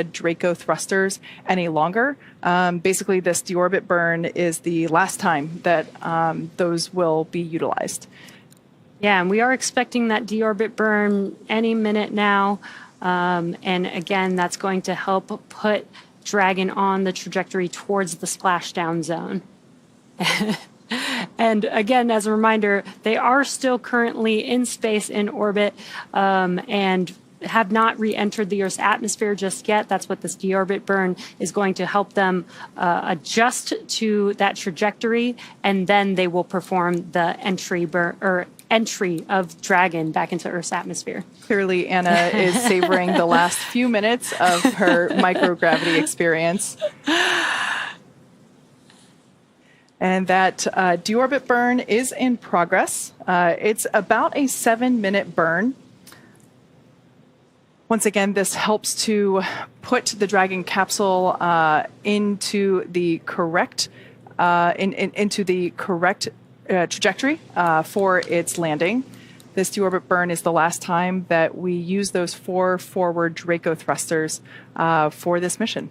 Draco thrusters any longer. Basically, this deorbit burn is the last time that those will be utilized. Yeah, and we are expecting that deorbit burn any minute now. And again, that's going to help put Dragon on the trajectory towards the splashdown zone. And again, as a reminder, they are still currently in space in orbit and have not re-entered the Earth's atmosphere just yet. That's what this deorbit burn is going to help them adjust to that trajectory, and then they will perform the entry of Dragon back into Earth's atmosphere. Clearly, Anna is savoring the last few minutes of her microgravity experience. And that deorbit burn is in progress. It's about a 7-minute burn. Once again, this helps to put the Dragon capsule into the correct trajectory for its landing. This deorbit burn is the last time that we use those 4 forward Draco thrusters for this mission.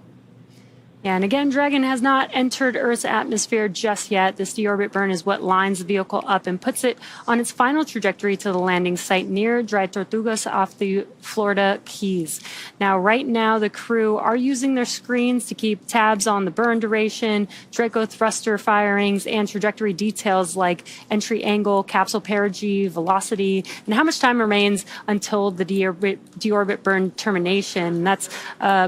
And again, Dragon has not entered Earth's atmosphere just yet. This deorbit burn is what lines the vehicle up and puts it on its final trajectory to the landing site near Dry Tortugas off the Florida Keys. Now, right now, the crew are using their screens to keep tabs on the burn duration, Draco thruster firings, and trajectory details like entry angle, capsule perigee, velocity, and how much time remains until the deorbit burn termination. That's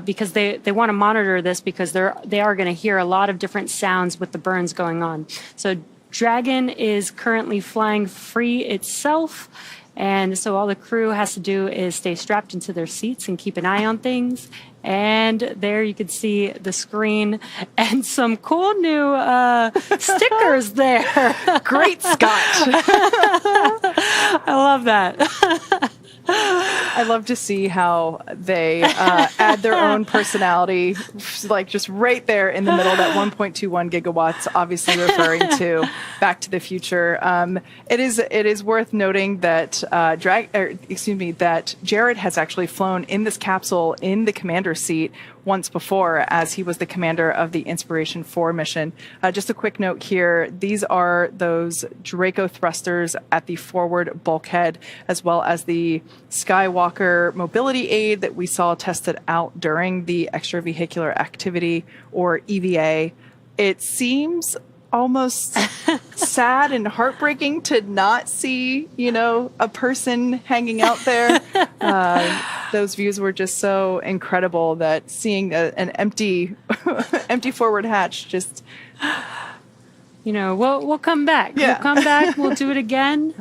because they want to monitor this because they are going to hear a lot of different sounds with the burns going on. So Dragon is currently flying free itself, and so all the crew has to do is stay strapped into their seats and keep an eye on things. And there you can see the screen and some cool new stickers there. Great Scott. I love that. I love to see how they add their own personality, like just right there in the middle. That 1.21 gigawatts, obviously referring to Back to the Future. It is worth noting that that Jared has actually flown in this capsule in the commander seat once before, as he was the commander of the Inspiration 4 mission. Just a quick note here, these are those Draco thrusters at the forward bulkhead, as well as the Skywalker mobility aid that we saw tested out during the extravehicular activity, or EVA. It seems almost sad and heartbreaking to not see, a person hanging out there. Those views were just so incredible that seeing an empty forward hatch just... We'll come back. Yeah. We'll come back. We'll do it again.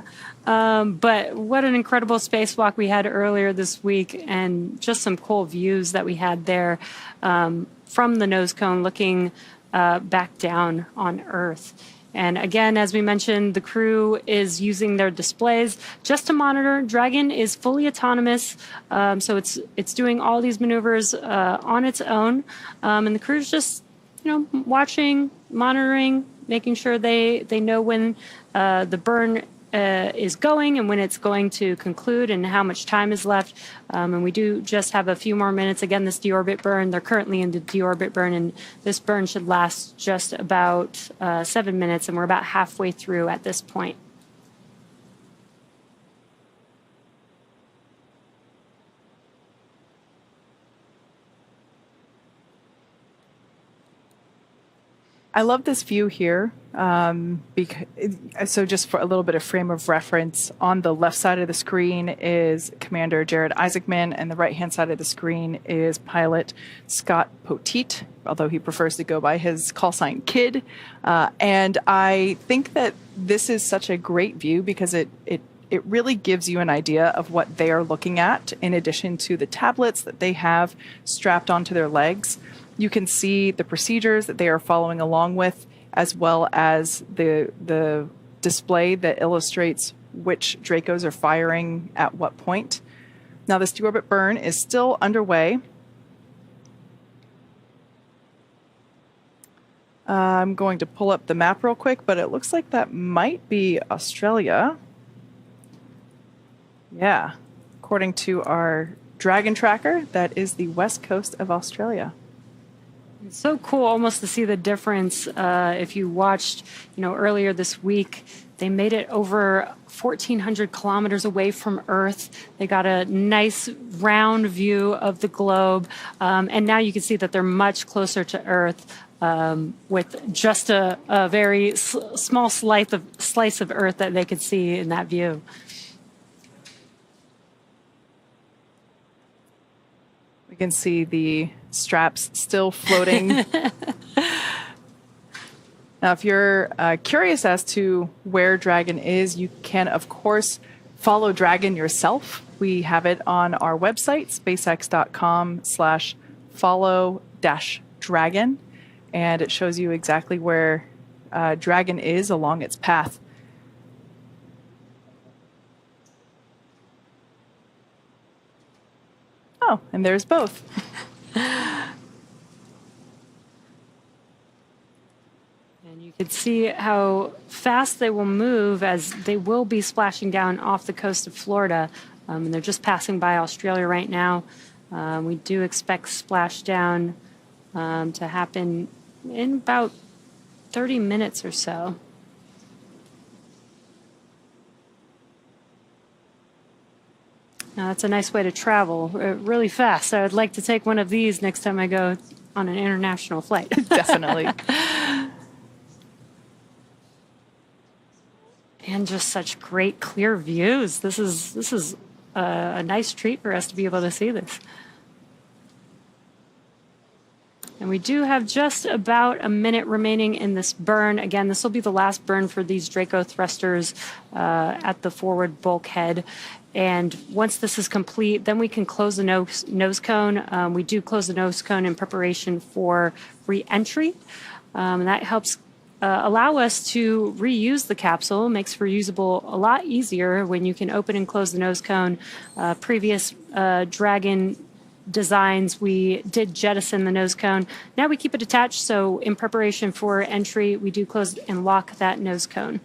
But what an incredible spacewalk we had earlier this week, and just some cool views that we had there from the nose cone looking back down on Earth. And again, as we mentioned, the crew is using their displays just to monitor. Dragon is fully autonomous, so it's doing all these maneuvers on its own, and the crew's just watching, monitoring, making sure they know when the burn is going and when it's going to conclude and how much time is left. And we do just have a few more minutes. Again, this deorbit burn, they're currently in the deorbit burn, and this burn should last just about 7 minutes, and we're about halfway through at this point. I love this view here. So just for a little bit of frame of reference, on the left side of the screen is Commander Jared Isaacman, and the right-hand side of the screen is pilot Scott Poteet, although he prefers to go by his call sign Kid. And I think that this is such a great view because it really gives you an idea of what they are looking at, in addition to the tablets that they have strapped onto their legs. You can see the procedures that they are following along with, as well as the display that illustrates which Dracos are firing at what point. Now, this deorbit burn is still underway. I'm going to pull up the map real quick, but it looks like that might be Australia. Yeah, according to our Dragon tracker that is the west coast of Australia. It's so cool almost to see the difference. If you watched, earlier this week, they made it over 1,400 kilometers away from Earth. They got a nice round view of the globe. And now you can see that they're much closer to Earth with just a very small slice of Earth that they could see in that view. We can see the straps still floating. Now, if you're curious as to where Dragon is, you can, of course, follow Dragon yourself. We have it on our website, spacex.com/follow-dragon, and it shows you exactly where Dragon is along its path. Oh, and there's both. And you can see how fast they will move as they will be splashing down off the coast of Florida. And they're just passing by Australia right now. We do expect splashdown to happen in about 30 minutes or so. Now, that's a nice way to travel, really fast. I would like to take one of these next time I go on an international flight. Definitely. And just such great clear views. This is a nice treat for us to be able to see this. And we do have just about a minute remaining in this burn. Again, this will be the last burn for these Draco thrusters at the forward bulkhead. And once this is complete, then we can close the nose cone. We do close the nose cone in preparation for re-entry. And that helps allow us to reuse the capsule. It makes reusable a lot easier when you can open and close the nose cone. Previous Dragon designs, we did jettison the nose cone. Now we keep it attached, so in preparation for entry, we do close and lock that nose cone.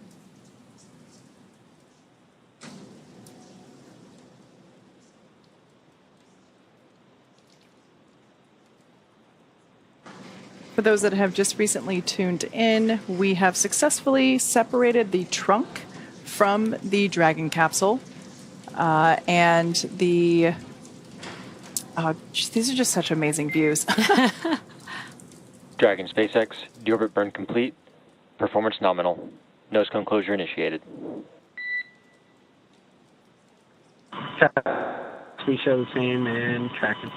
For those that have just recently tuned in, we have successfully separated the trunk from the Dragon capsule. And these are just such amazing views. Dragon SpaceX, deorbit burn complete, performance nominal, nose cone closure initiated. We show the same and tracking.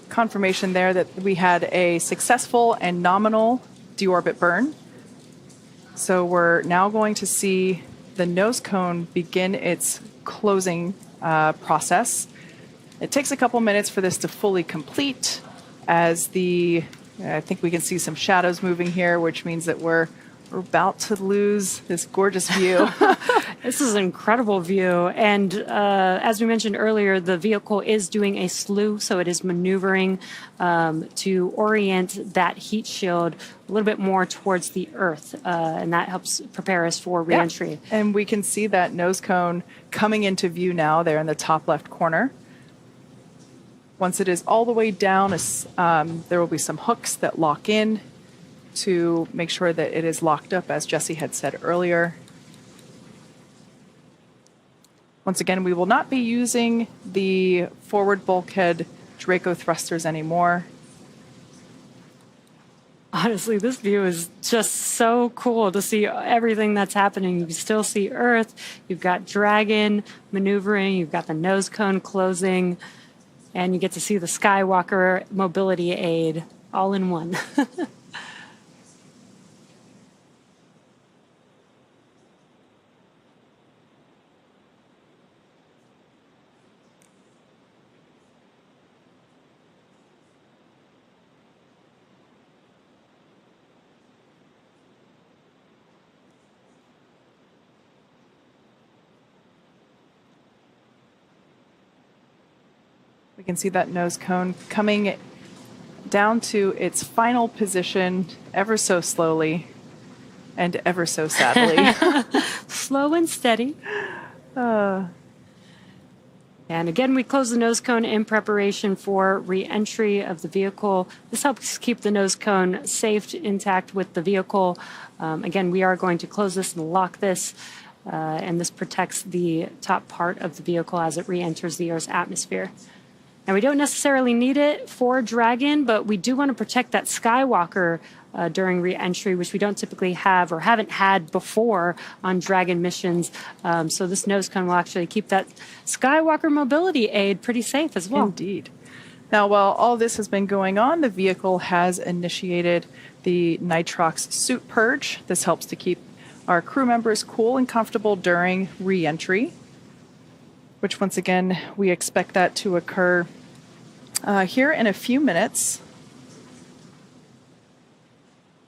Confirmation there that we had a successful and nominal deorbit burn. So we're now going to see the nose cone begin its closing process. It takes a couple minutes for this to fully complete as I think we can see some shadows moving here, which means that we're about to lose this gorgeous view. This is an incredible view. And as we mentioned earlier, the vehicle is doing a slew, so it is maneuvering to orient that heat shield a little bit more towards the Earth. And that helps prepare us for reentry. Yeah. And we can see that nose cone coming into view now there in the top left corner. Once it is all the way down, there will be some hooks that lock in to make sure that it is locked up, as Jesse had said earlier. Once again, we will not be using the forward bulkhead Draco thrusters anymore. Honestly, this view is just so cool to see everything that's happening. You still see Earth, you've got Dragon maneuvering, you've got the nose cone closing, and you get to see the Skywalker mobility aid all in one. We can see that nose cone coming down to its final position ever so slowly and ever so sadly. Slow and steady. And again, we close the nose cone in preparation for re-entry of the vehicle. This helps keep the nose cone safe, intact with the vehicle. Again, we are going to close this and lock this, and this protects the top part of the vehicle as it re-enters the Earth's atmosphere. Now, we don't necessarily need it for Dragon, but we do want to protect that Skywalker during re-entry, which we don't typically have or haven't had before on Dragon missions. So this nose cone will actually keep that Skywalker mobility aid pretty safe as well. Indeed. Now, while all this has been going on, the vehicle has initiated the nitrox suit purge. This helps to keep our crew members cool and comfortable during re-entry, which once again, we expect that to occur here in a few minutes.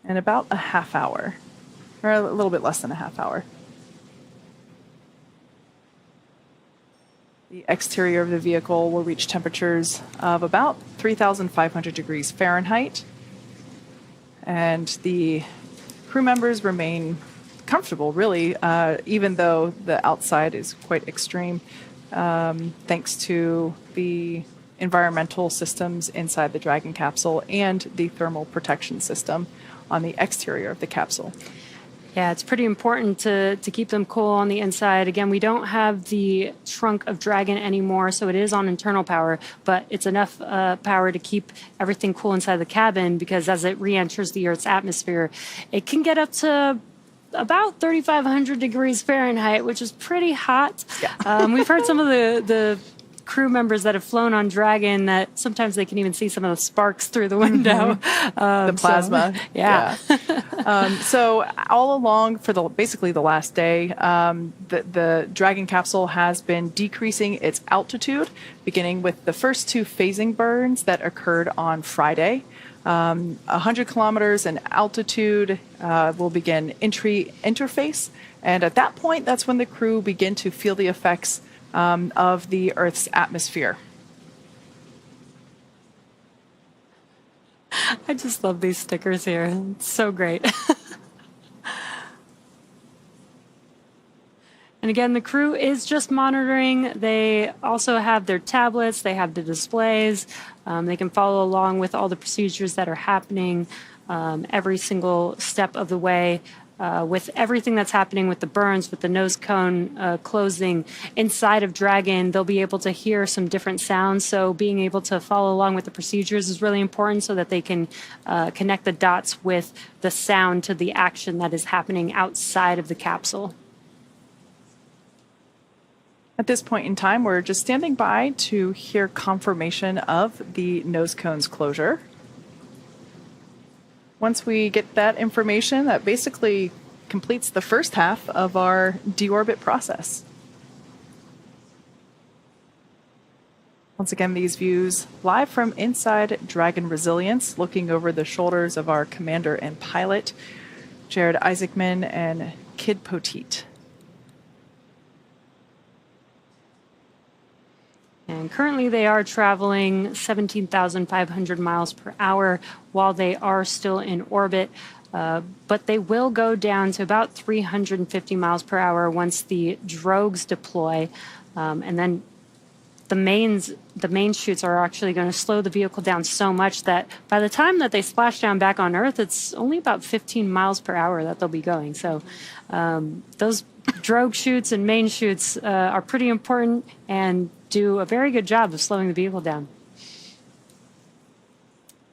In about a half hour, or a little bit less than a half hour. The exterior of the vehicle will reach temperatures of about 3,500 degrees Fahrenheit, and the crew members remain comfortable, really, even though the outside is quite extreme, thanks to the environmental systems inside the Dragon capsule and the thermal protection system on the exterior of the capsule. Yeah, it's pretty important to keep them cool on the inside. Again, we don't have the trunk of Dragon anymore, so it is on internal power, but it's enough power to keep everything cool inside the cabin, because as it re-enters the Earth's atmosphere, it can get up to about 3,500 degrees Fahrenheit, which is pretty hot. Yeah. We've heard some of the crew members that have flown on Dragon that sometimes they can even see some of the sparks through the window. The plasma. So, yeah. So all along for basically the last day, the Dragon capsule has been decreasing its altitude, beginning with the first two phasing burns that occurred on Friday. 100 kilometers in altitude will begin entry interface. And at that point, that's when the crew begin to feel the effects of the Earth's atmosphere. I just love these stickers here. It's so great. And again, the crew is just monitoring. They also have their tablets. They have the displays. They can follow along with all the procedures that are happening every single step of the way. With everything that's happening with the burns, with the nose cone closing inside of Dragon, they'll be able to hear some different sounds. So being able to follow along with the procedures is really important so that they can connect the dots with the sound to the action that is happening outside of the capsule. At this point in time, we're just standing by to hear confirmation of the nose cone's closure. Once we get that information, that basically completes the first half of our deorbit process. Once again, these views live from inside Dragon Resilience, looking over the shoulders of our commander and pilot, Jared Isaacman and Kid Poteet. And currently they are traveling 17,500 miles per hour while they are still in orbit. But they will go down to about 350 miles per hour once the drogues deploy. And then the main chutes are actually going to slow the vehicle down so much that by the time that they splash down back on Earth, it's only about 15 miles per hour that they'll be going. So those drogue chutes and main chutes are pretty important and do a very good job of slowing the vehicle down.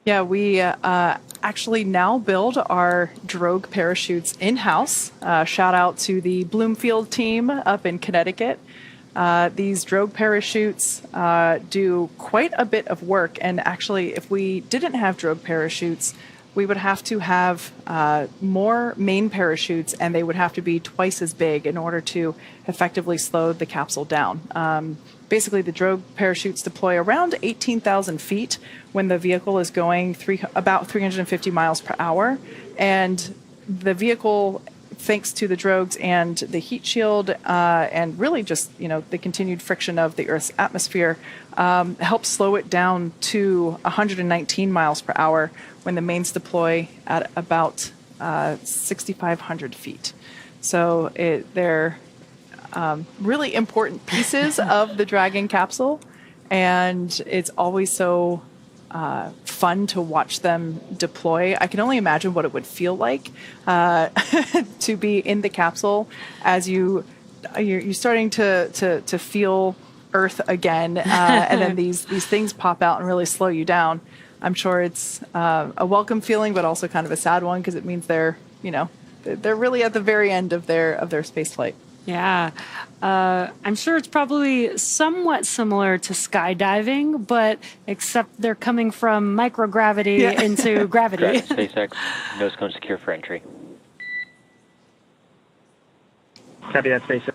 Yeah, we actually now build our drogue parachutes in-house. Shout out to the Bloomfield team up in Connecticut. These drogue parachutes do quite a bit of work, and actually if we didn't have drogue parachutes, we would have to have more main parachutes, and they would have to be twice as big in order to effectively slow the capsule down. Basically, the drogue parachutes deploy around 18,000 feet when the vehicle is going about 350 miles per hour. And the vehicle, thanks to the drogues and the heat shield and really just, the continued friction of the Earth's atmosphere, helps slow it down to 119 miles per hour when the mains deploy at about 6,500 feet. So they're really important pieces of the Dragon capsule. And it's always so fun to watch them deploy. I can only imagine what it would feel like to be in the capsule as you're starting to feel Earth again, and then these things pop out and really slow you down. I'm sure it's a welcome feeling, but also kind of a sad one because it means they're really at the very end of their space flight. Yeah. I'm sure it's probably somewhat similar to skydiving, but except they're coming from microgravity into gravity. SpaceX, nose cone secure for entry. Copy that, SpaceX.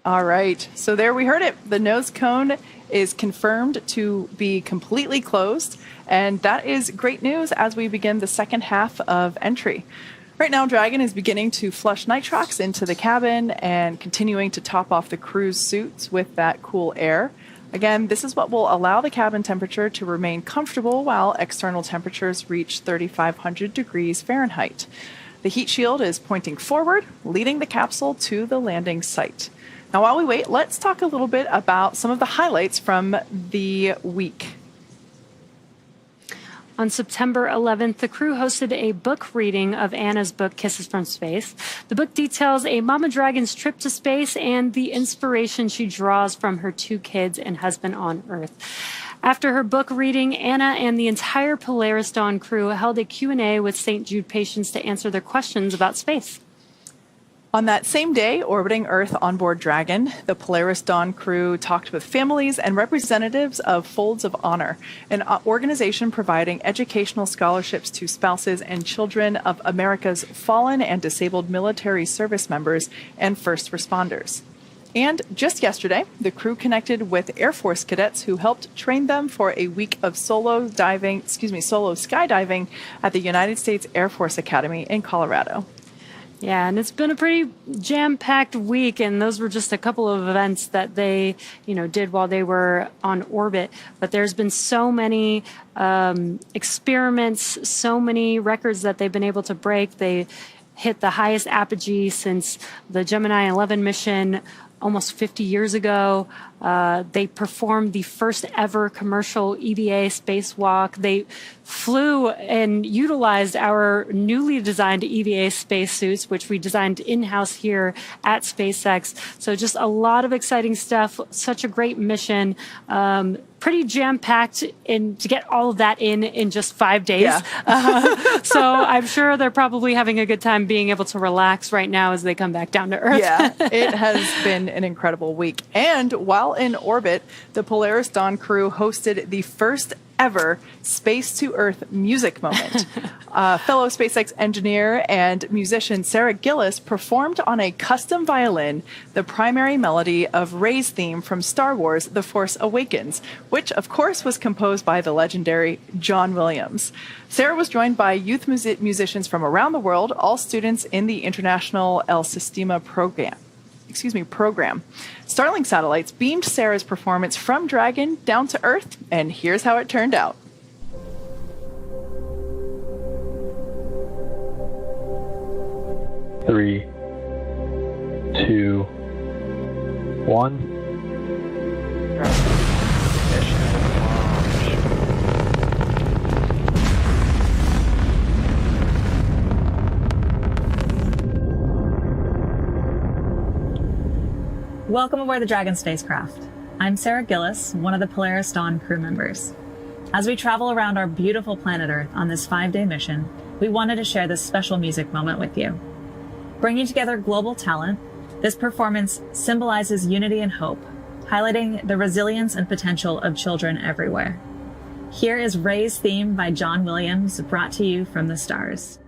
All right. So there we heard it. The nose cone is confirmed to be completely closed, and that is great news as we begin the second half of entry. Right now, Dragon is beginning to flush nitrox into the cabin and continuing to top off the crew's suits with that cool air. Again, this is what will allow the cabin temperature to remain comfortable while external temperatures reach 3,500 degrees Fahrenheit. The heat shield is pointing forward, leading the capsule to the landing site. Now, while we wait, let's talk a little bit about some of the highlights from the week. On September 11th, the crew hosted a book reading of Anna's book, Kisses from Space. The book details a Mama Dragon's trip to space and the inspiration she draws from her 2 kids and husband on Earth. After her book reading, Anna and the entire Polaris Dawn crew held a Q&A with St. Jude patients to answer their questions about space. On that same day, orbiting Earth on board Dragon, the Polaris Dawn crew talked with families and representatives of Folds of Honor, an organization providing educational scholarships to spouses and children of America's fallen and disabled military service members and first responders. And just yesterday, the crew connected with Air Force cadets who helped train them for a week of solo skydiving at the United States Air Force Academy in Colorado. Yeah, and it's been a pretty jam-packed week, and those were just a couple of events that they, did while they were on orbit. But there's been so many experiments, so many records that they've been able to break. They hit the highest apogee since the Gemini 11 mission almost 50 years ago. They performed the first ever commercial EVA spacewalk. They flew and utilized our newly designed EVA spacesuits, which we designed in-house here at SpaceX. So just a lot of exciting stuff. Such a great mission. Pretty jam-packed, and to get all of that in just 5 days. Yeah. So I'm sure they're probably having a good time being able to relax right now as they come back down to Earth. Yeah, it has been an incredible week. And while in orbit, the Polaris Dawn crew hosted the first ever Space to Earth music moment. Fellow SpaceX engineer and musician Sarah Gillis performed on a custom violin the primary melody of Rey's theme from Star Wars The Force Awakens, which of course was composed by the legendary John Williams. Sarah was joined by youth musicians from around the world, all students in the International El Sistema program. Starlink satellites beamed Sarah's performance from Dragon down to Earth, and here's how it turned out. Three, two, one. Welcome aboard the Dragon spacecraft. I'm Sarah Gillis, one of the Polaris Dawn crew members. As we travel around our beautiful planet Earth on this 5-day mission, we wanted to share this special music moment with you. Bringing together global talent, this performance symbolizes unity and hope, highlighting the resilience and potential of children everywhere. Here is Rey's theme by John Williams, brought to you from the stars.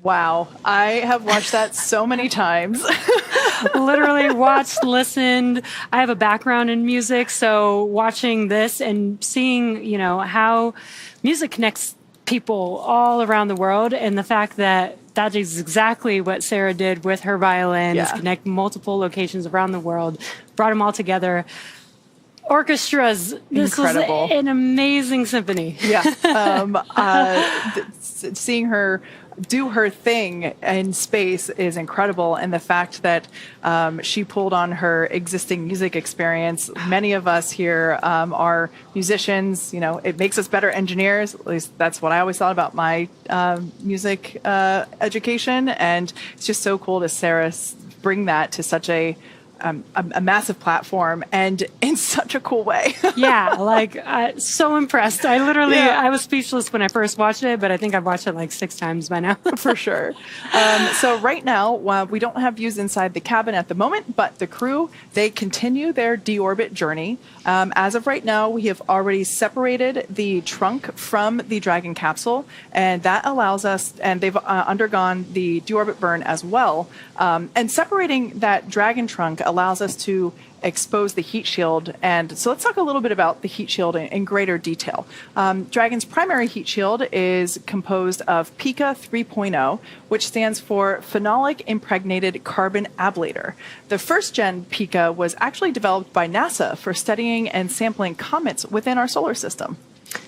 Wow. I have watched that so many times. Literally watched, listened. I have a background in music, so watching this and seeing, how music connects people all around the world, and the fact that that is exactly what Sarah did with her violin, is connect multiple locations around the world, brought them all together. Orchestras. This Incredible. was an amazing symphony. Yeah. Seeing her do her thing in space is incredible. And the fact that she pulled on her existing music experience. Many of us here are musicians. It makes us better engineers. At least that's what I always thought about my music education. And it's just so cool to Sarah bring that to such a massive platform and in such a cool way. Yeah, so impressed. I was speechless when I first watched it, but I think I've watched it like 6 times by now. For sure. So right now, we don't have views inside the cabin at the moment, but the crew, they continue their deorbit journey. As of right now, we have already separated the trunk from the Dragon capsule, and that allows us, and they've undergone the deorbit burn as well. And separating that Dragon trunk allows us to expose the heat shield. And so let's talk a little bit about the heat shield in greater detail. Dragon's primary heat shield is composed of PICA 3.0, which stands for Phenolic Impregnated Carbon Ablator. The first gen PICA was actually developed by NASA for studying and sampling comets within our solar system.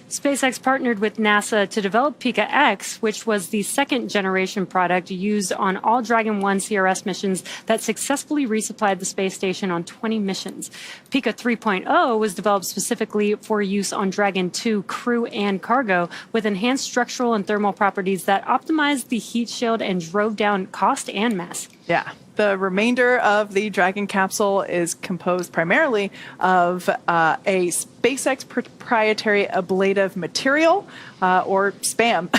SpaceX partnered with NASA to develop Pika X, which was the second generation product used on all Dragon 1 CRS missions that successfully resupplied the space station on 20 missions. Pika 3.0 was developed specifically for use on Dragon 2 crew and cargo, with enhanced structural and thermal properties that optimized the heat shield and drove down cost and mass. Yeah. The remainder of the Dragon capsule is composed primarily of a SpaceX proprietary ablative material, or SPAM.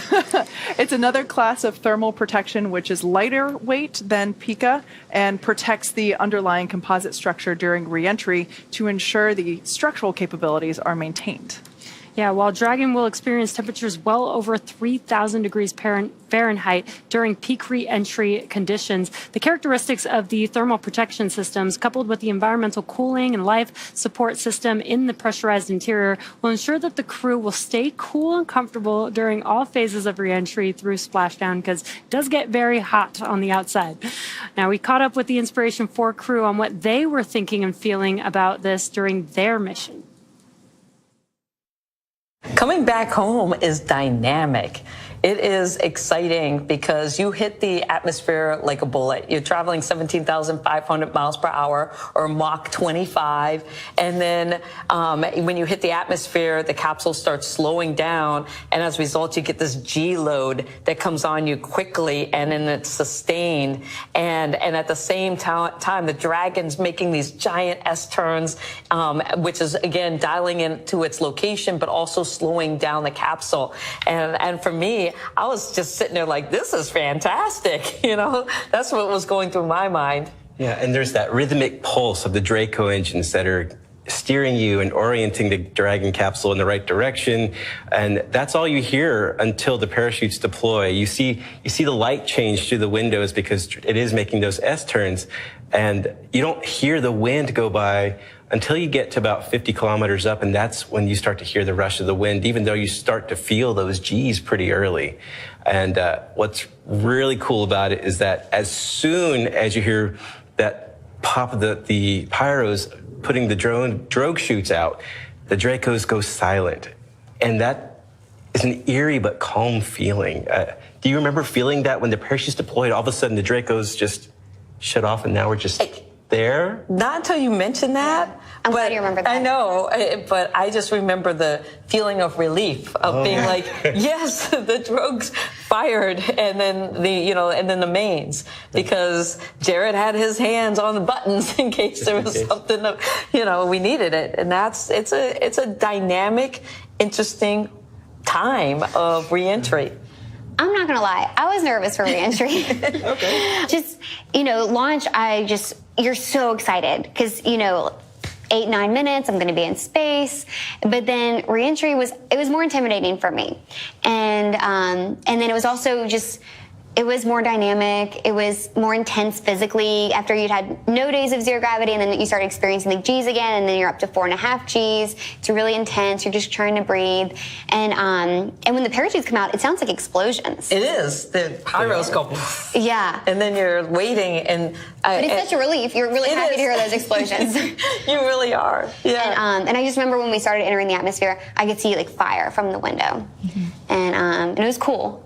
It's another class of thermal protection which is lighter weight than Pika and protects the underlying composite structure during re-entry to ensure the structural capabilities are maintained. Yeah, while Dragon will experience temperatures well over 3,000 degrees Fahrenheit during peak re-entry conditions, the characteristics of the thermal protection systems, coupled with the environmental cooling and life support system in the pressurized interior, will ensure that the crew will stay cool and comfortable during all phases of re-entry through splashdown, because it does get very hot on the outside. Now, we caught up with the Inspiration 4 crew on what they were thinking and feeling about this during their mission. Coming back home is dynamic. It is exciting because you hit the atmosphere like a bullet. You're traveling 17,500 miles per hour, or Mach 25. And then when you hit the atmosphere, the capsule starts slowing down. And as a result, you get this G load that comes on you quickly, and then it's sustained. And at the same time, the Dragon's making these giant S-turns, which is, again, dialing into its location, but also slowing down the capsule. And for me, I was just sitting there like, this is fantastic. That's what was going through my mind. Yeah, and there's that rhythmic pulse of the Draco engines that are steering you and orienting the Dragon capsule in the right direction. And that's all you hear until the parachutes deploy. You see the light change through the windows because it is making those S-turns. And you don't hear the wind go by until you get to about 50 kilometers up, and that's when you start to hear the rush of the wind, even though you start to feel those G's pretty early. And what's really cool about it is that as soon as you hear that pop of the pyros putting the drogue chutes out, the Dracos go silent. And that is an eerie but calm feeling. Do you remember feeling that when the parachutes deployed, all of a sudden the Dracos just shut off and now we're just there? Not until you mentioned that. I'm glad you remember that. I know, but I just remember the feeling of relief of being like, yes, the drogues fired, and then the mains, because Jared had his hands on the buttons in case there was something that, we needed it. And it's a dynamic, interesting time of reentry. I'm not going to lie. I was nervous for reentry. Okay. Just, launch, you're so excited because, 8-9 minutes, I'm going to be in space. But then reentry was more intimidating for me. And then it was also just, It was more dynamic. It was more intense physically after you'd had no days of zero gravity, and then you started experiencing the G's again, and then you're up to 4.5 G's. It's really intense. You're just trying to breathe. And when the parachutes come out, it sounds like explosions. It is. The pyros go. Yeah. And then you're waiting, and but it's such a relief. You're really happy to hear those explosions. You really are. Yeah. And I just remember when we started entering the atmosphere, I could see like fire from the window, and it was cool.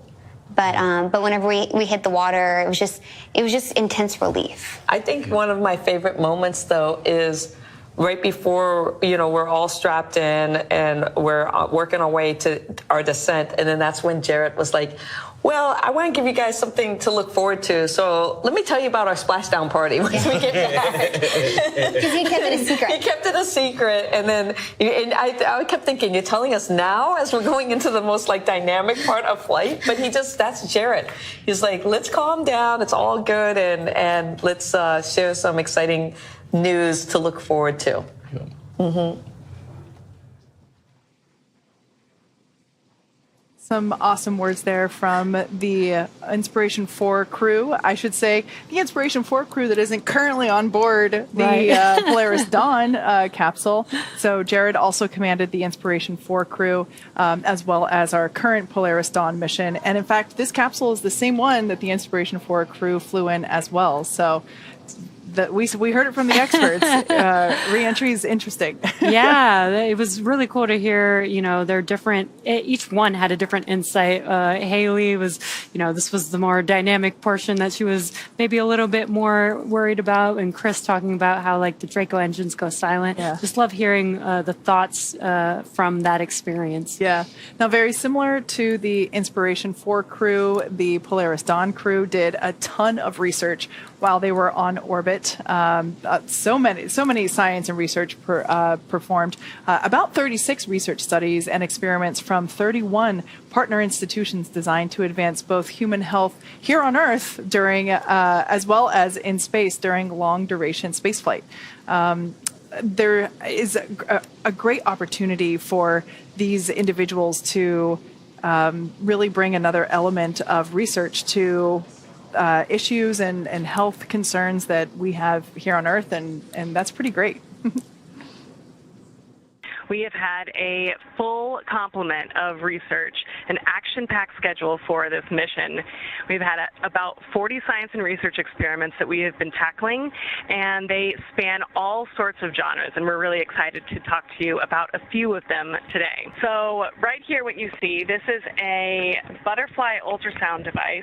But whenever we hit the water, it was just intense relief. I think one of my favorite moments, though, is right before, we're all strapped in and we're working our way to our descent. And then that's when Jarrett was like, well, I want to give you guys something to look forward to. So let me tell you about our splashdown party once we get back. Because he kept it a secret. He kept it a secret. And then I kept thinking, you're telling us now as we're going into the most dynamic part of flight? But that's Jarrett. He's like, let's calm down. It's all good. And let's share some exciting news to look forward to. Mm-hmm. Some awesome words there from the Inspiration 4 crew. I should say the Inspiration 4 crew that isn't currently on board the Polaris Dawn capsule. So Jared also commanded the Inspiration 4 crew as well as our current Polaris Dawn mission. And in fact, this capsule is the same one that the Inspiration 4 crew flew in as well. So we heard it from the experts. Re-entry is interesting. Yeah, it was really cool to hear, their different, each one had a different insight. Haley was, this was the more dynamic portion that she was maybe a little bit more worried about. And Chris talking about how the Draco engines go silent. Yeah. Just love hearing the thoughts from that experience. Yeah. Now, very similar to the Inspiration 4 crew, the Polaris Dawn crew did a ton of research while they were on orbit. So many science and research performed. About 36 research studies and experiments from 31 partner institutions designed to advance both human health here on Earth during, as well as in space during long-duration spaceflight. There is a great opportunity for these individuals to really bring another element of research to issues and health concerns that we have here on Earth, and that's pretty great. We have had a full complement of research, an action-packed schedule for this mission. We've had about 40 science and research experiments that we have been tackling, and they span all sorts of genres, and we're really excited to talk to you about a few of them today. So right here, what you see, this is a butterfly ultrasound device.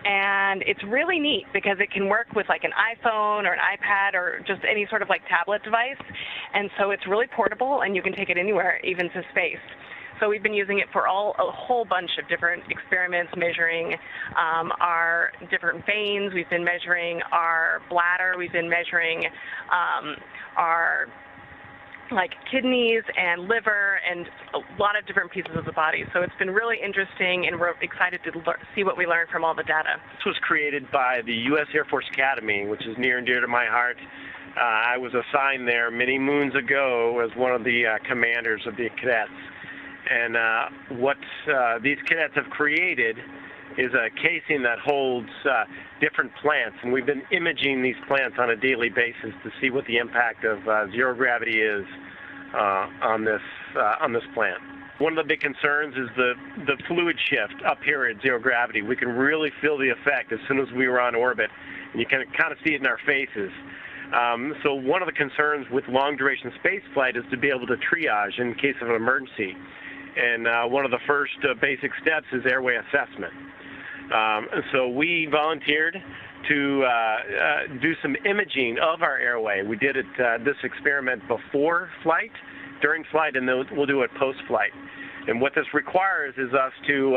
And it's really neat because it can work with an iPhone or an iPad or just any sort of tablet device. And so it's really portable and you can take it anywhere, even to space. So we've been using it for a whole bunch of different experiments, measuring our different veins. We've been measuring our bladder. We've been measuring our kidneys and liver and a lot of different pieces of the body. So it's been really interesting, and we're excited to see what we learn from all the data. This was created by the U.S. Air Force Academy, which is near and dear to my heart. I was assigned there many moons ago as one of the commanders of the cadets. And what these cadets have created is a casing that holds different plants, and we've been imaging these plants on a daily basis to see what the impact of zero gravity is on this plant. One of the big concerns is the fluid shift up here at zero gravity. We can really feel the effect as soon as we were on orbit, and you can kind of see it in our faces. So one of the concerns with long-duration space flight is to be able to triage in case of an emergency. And one of the first basic steps is airway assessment. So we volunteered to do some imaging of our airway. We did this experiment before flight, during flight, and then we'll do it post-flight. And what this requires is us to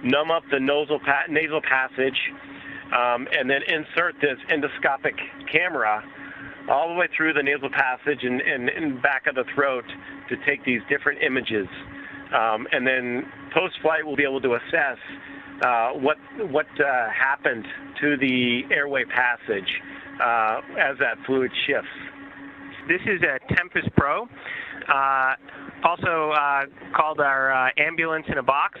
numb up the nasal passage and then insert this endoscopic camera all the way through the nasal passage and back of the throat to take these different images. And then post-flight, we'll be able to assess what happened to the airway passage as that fluid shifts. This is a Tempest Pro. also called our ambulance in a box.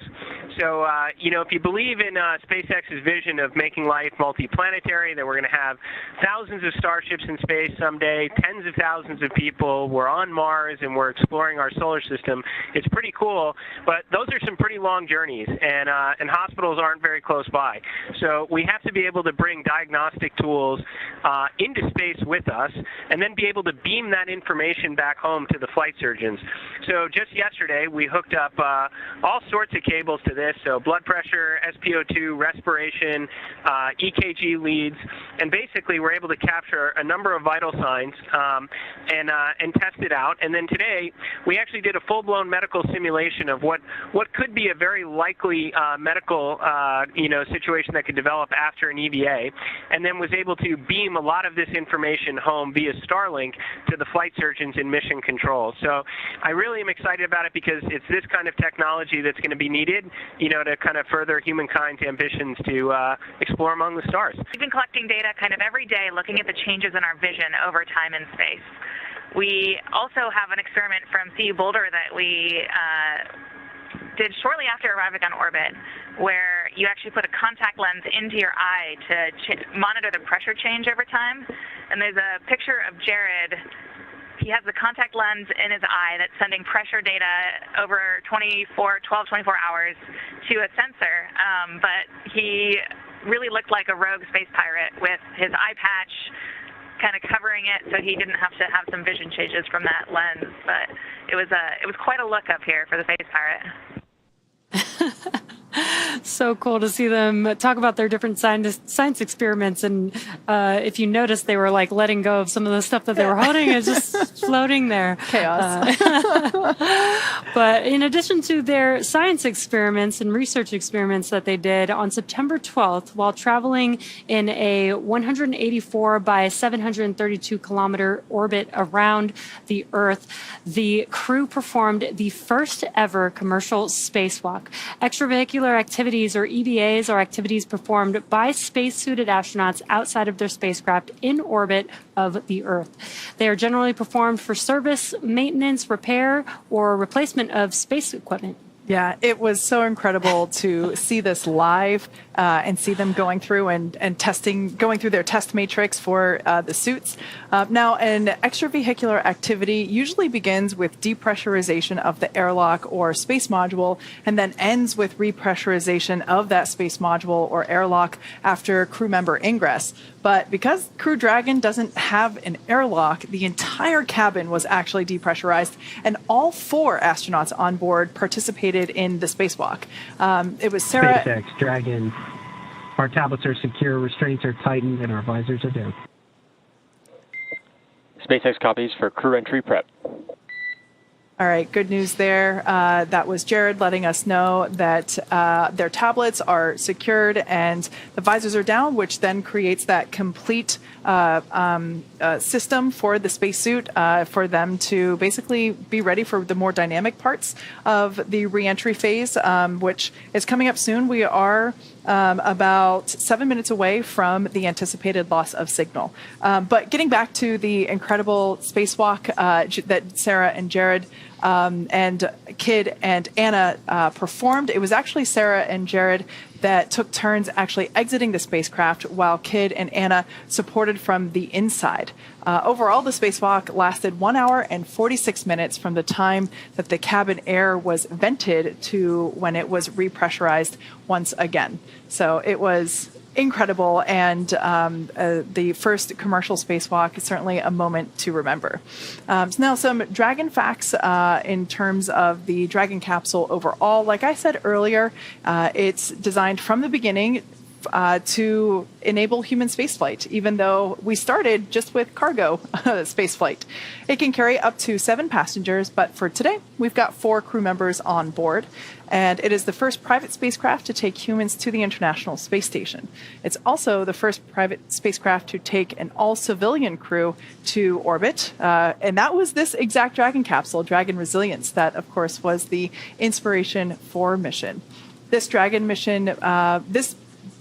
So, if you believe in SpaceX's vision of making life multiplanetary, that we're going to have thousands of starships in space someday, tens of thousands of people, we're on Mars and we're exploring our solar system, it's pretty cool. But those are some pretty long journeys, and hospitals aren't very close by. So we have to be able to bring diagnostic tools into space with us, and then be able to beam that information back home to the flight surgeons. So just yesterday, we hooked up all sorts of cables to this, so blood pressure, SpO2, respiration, EKG leads, and basically we're able to capture a number of vital signs and test it out. And then today, we actually did a full-blown medical simulation of what could be a very likely medical situation that could develop after an EVA, and then was able to beam a lot of this information home via Starlink to the flight surgeons in mission control. So I really am excited about it because it's this kind of technology that's going to be needed, to kind of further humankind's ambitions to explore among the stars. We've been collecting data kind of every day, looking at the changes in our vision over time in space. We also have an experiment from CU Boulder that we did shortly after arriving on orbit, where you actually put a contact lens into your eye to monitor the pressure change over time. And there's a picture of Jared. He has the contact lens in his eye that's sending pressure data over 12, 24 hours to a sensor. But he really looked like a rogue space pirate with his eye patch kind of covering it, so he didn't have to have some vision changes from that lens. But it was quite a look up here for the space pirate. So cool to see them talk about their different science experiments. And if you notice, they were like letting go of some of the stuff that they were holding. It's just floating there. Chaos. But in addition to their science experiments and research experiments that they did on September 12th, while traveling in a 184 by 732 kilometer orbit around the Earth, the crew performed the first ever commercial spacewalk. Extravehicular activities, or EVAs, are activities performed by spacesuited astronauts outside of their spacecraft in orbit of the Earth. They are generally performed for service, maintenance, repair, or replacement of space equipment. Yeah, it was so incredible to see this live and see them going through and testing, going through their test matrix for the suits. Now, an extravehicular activity usually begins with depressurization of the airlock or space module and then ends with repressurization of that space module or airlock after crew member ingress. But because Crew Dragon doesn't have an airlock, the entire cabin was actually depressurized, and all 4 astronauts on board participated in the spacewalk. It was Sarah. SpaceX Dragon. Our tablets are secure, restraints are tightened, and our visors are down. SpaceX copies for crew entry prep. All right, good news there. That was Jared letting us know that their tablets are secured and the visors are down, which then creates that complete system for the spacesuit for them to basically be ready for the more dynamic parts of the reentry phase, which is coming up soon. We are about 7 minutes away from the anticipated loss of signal. But getting back to the incredible spacewalk that Sarah and Jared and Kid and Anna performed, it was actually Sarah and Jared that took turns actually exiting the spacecraft while Kid and Anna supported from the inside. Overall, the spacewalk lasted 1 hour and 46 minutes from the time that the cabin air was vented to when it was repressurized once again. So it was incredible, and the first commercial spacewalk is certainly a moment to remember. So now some Dragon facts in terms of the Dragon capsule overall. Like I said earlier, it's designed from the beginning to enable human spaceflight, even though we started just with cargo spaceflight. It can carry up to 7 passengers, but for today, we've got 4 crew members on board, and it is the first private spacecraft to take humans to the International Space Station. It's also the first private spacecraft to take an all-civilian crew to orbit, and that was this exact Dragon capsule, Dragon Resilience, that, of course, was the inspiration for mission. This Dragon mission, this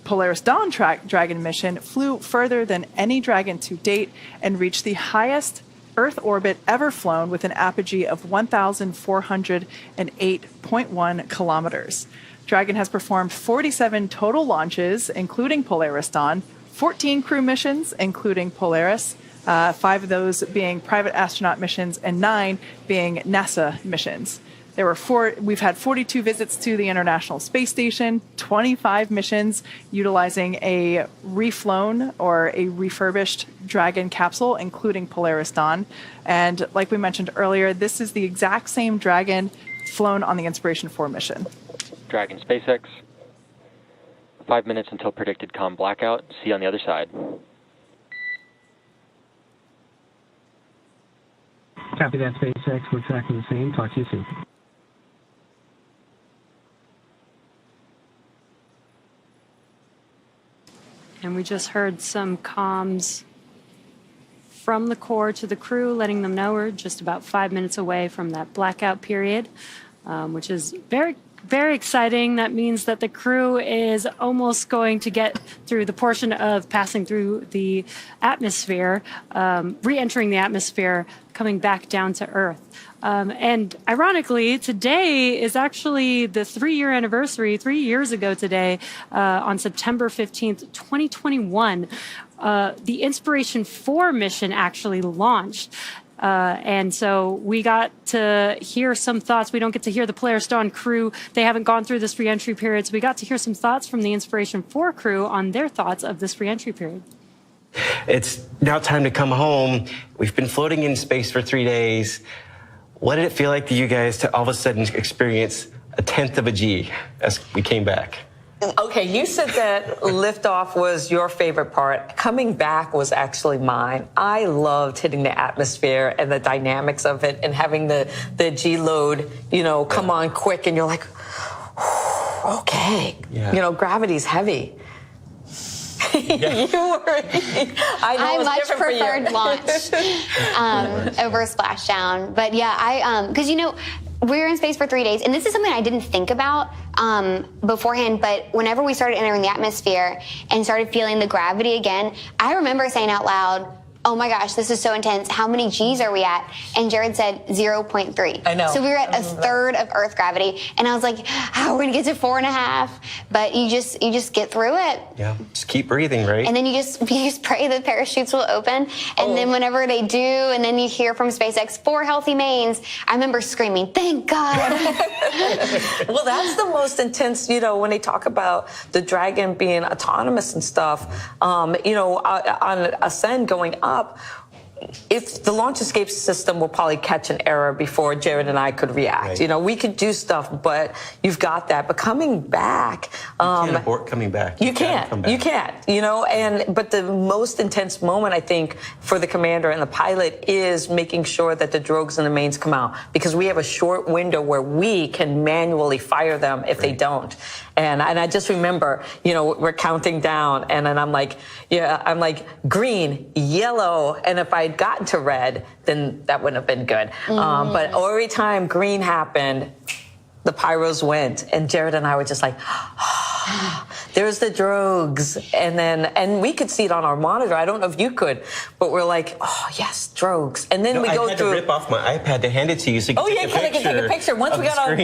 Polaris Dawn Dragon mission flew further than any Dragon to date and reached the highest Earth orbit ever flown with an apogee of 1,408.1 kilometers. Dragon has performed 47 total launches, including Polaris Dawn, 14 crew missions, including Polaris, 5 of those being private astronaut missions and 9 being NASA missions. We've had 42 visits to the International Space Station, 25 missions utilizing a reflown or a refurbished Dragon capsule, including Polaris Dawn. And like we mentioned earlier, this is the exact same Dragon flown on the Inspiration 4 mission. Dragon SpaceX. 5 minutes until predicted comm blackout. See you on the other side. Copy that, SpaceX. We're tracking the same. Talk to you soon. And we just heard some comms from the core to the crew, letting them know we're just about 5 minutes away from that blackout period, which is very, very exciting. That means that the crew is almost going to get through the portion of passing through the atmosphere, re-entering the atmosphere, coming back down to Earth. And ironically, today is actually the 3-year anniversary. 3 years ago today, on September 15th, 2021, the Inspiration 4 mission actually launched. And so we got to hear some thoughts. We don't get to hear the Polaris Dawn crew. They haven't gone through this re-entry period. So we got to hear some thoughts from the Inspiration 4 crew on their thoughts of this re-entry period. It's now time to come home. We've been floating in space for 3 days. What did it feel like to you guys to all of a sudden experience a tenth of a G as we came back? Okay, you said that liftoff was your favorite part. Coming back was actually mine. I loved hitting the atmosphere and the dynamics of it and having the G load, come on quick, and you're like, okay, gravity's heavy. I much preferred launch over splashdown. But yeah, because we were in space for 3 days, and this is something I didn't think about beforehand, but whenever we started entering the atmosphere and started feeling the gravity again, I remember saying out loud, oh my gosh, this is so intense. How many G's are we at? And Jared said 0.3. I know. So we were at a third of Earth gravity. And I was like, how are we going to get to 4.5? But you just get through it. Yeah, just keep breathing, right? And then you just pray the parachutes will open. And then whenever they do, and then you hear from SpaceX 4 healthy mains, I remember screaming, thank God. Well, that's the most intense, when they talk about the Dragon being autonomous and stuff, on ascend going up, if the launch escape system will probably catch an error before Jared and I could react. Right. We could do stuff, but you've got that. But coming back, you can't abort coming back. You can't. But the most intense moment, I think, for the commander and the pilot is making sure that the drogues and the mains come out, because we have a short window where we can manually fire them if they don't. And I just remember, we're counting down, and then I'm like green, yellow, and if I'd gotten to red, then that wouldn't have been good. But every time green happened, the pyros went, and Jared and I were just like, there's the drogues. And we could see it on our monitor. I don't know if you could, but we're like, oh, yes, drogues. And then we go had through. to rip off my iPad to hand it to you so you could take a picture. Once we got off,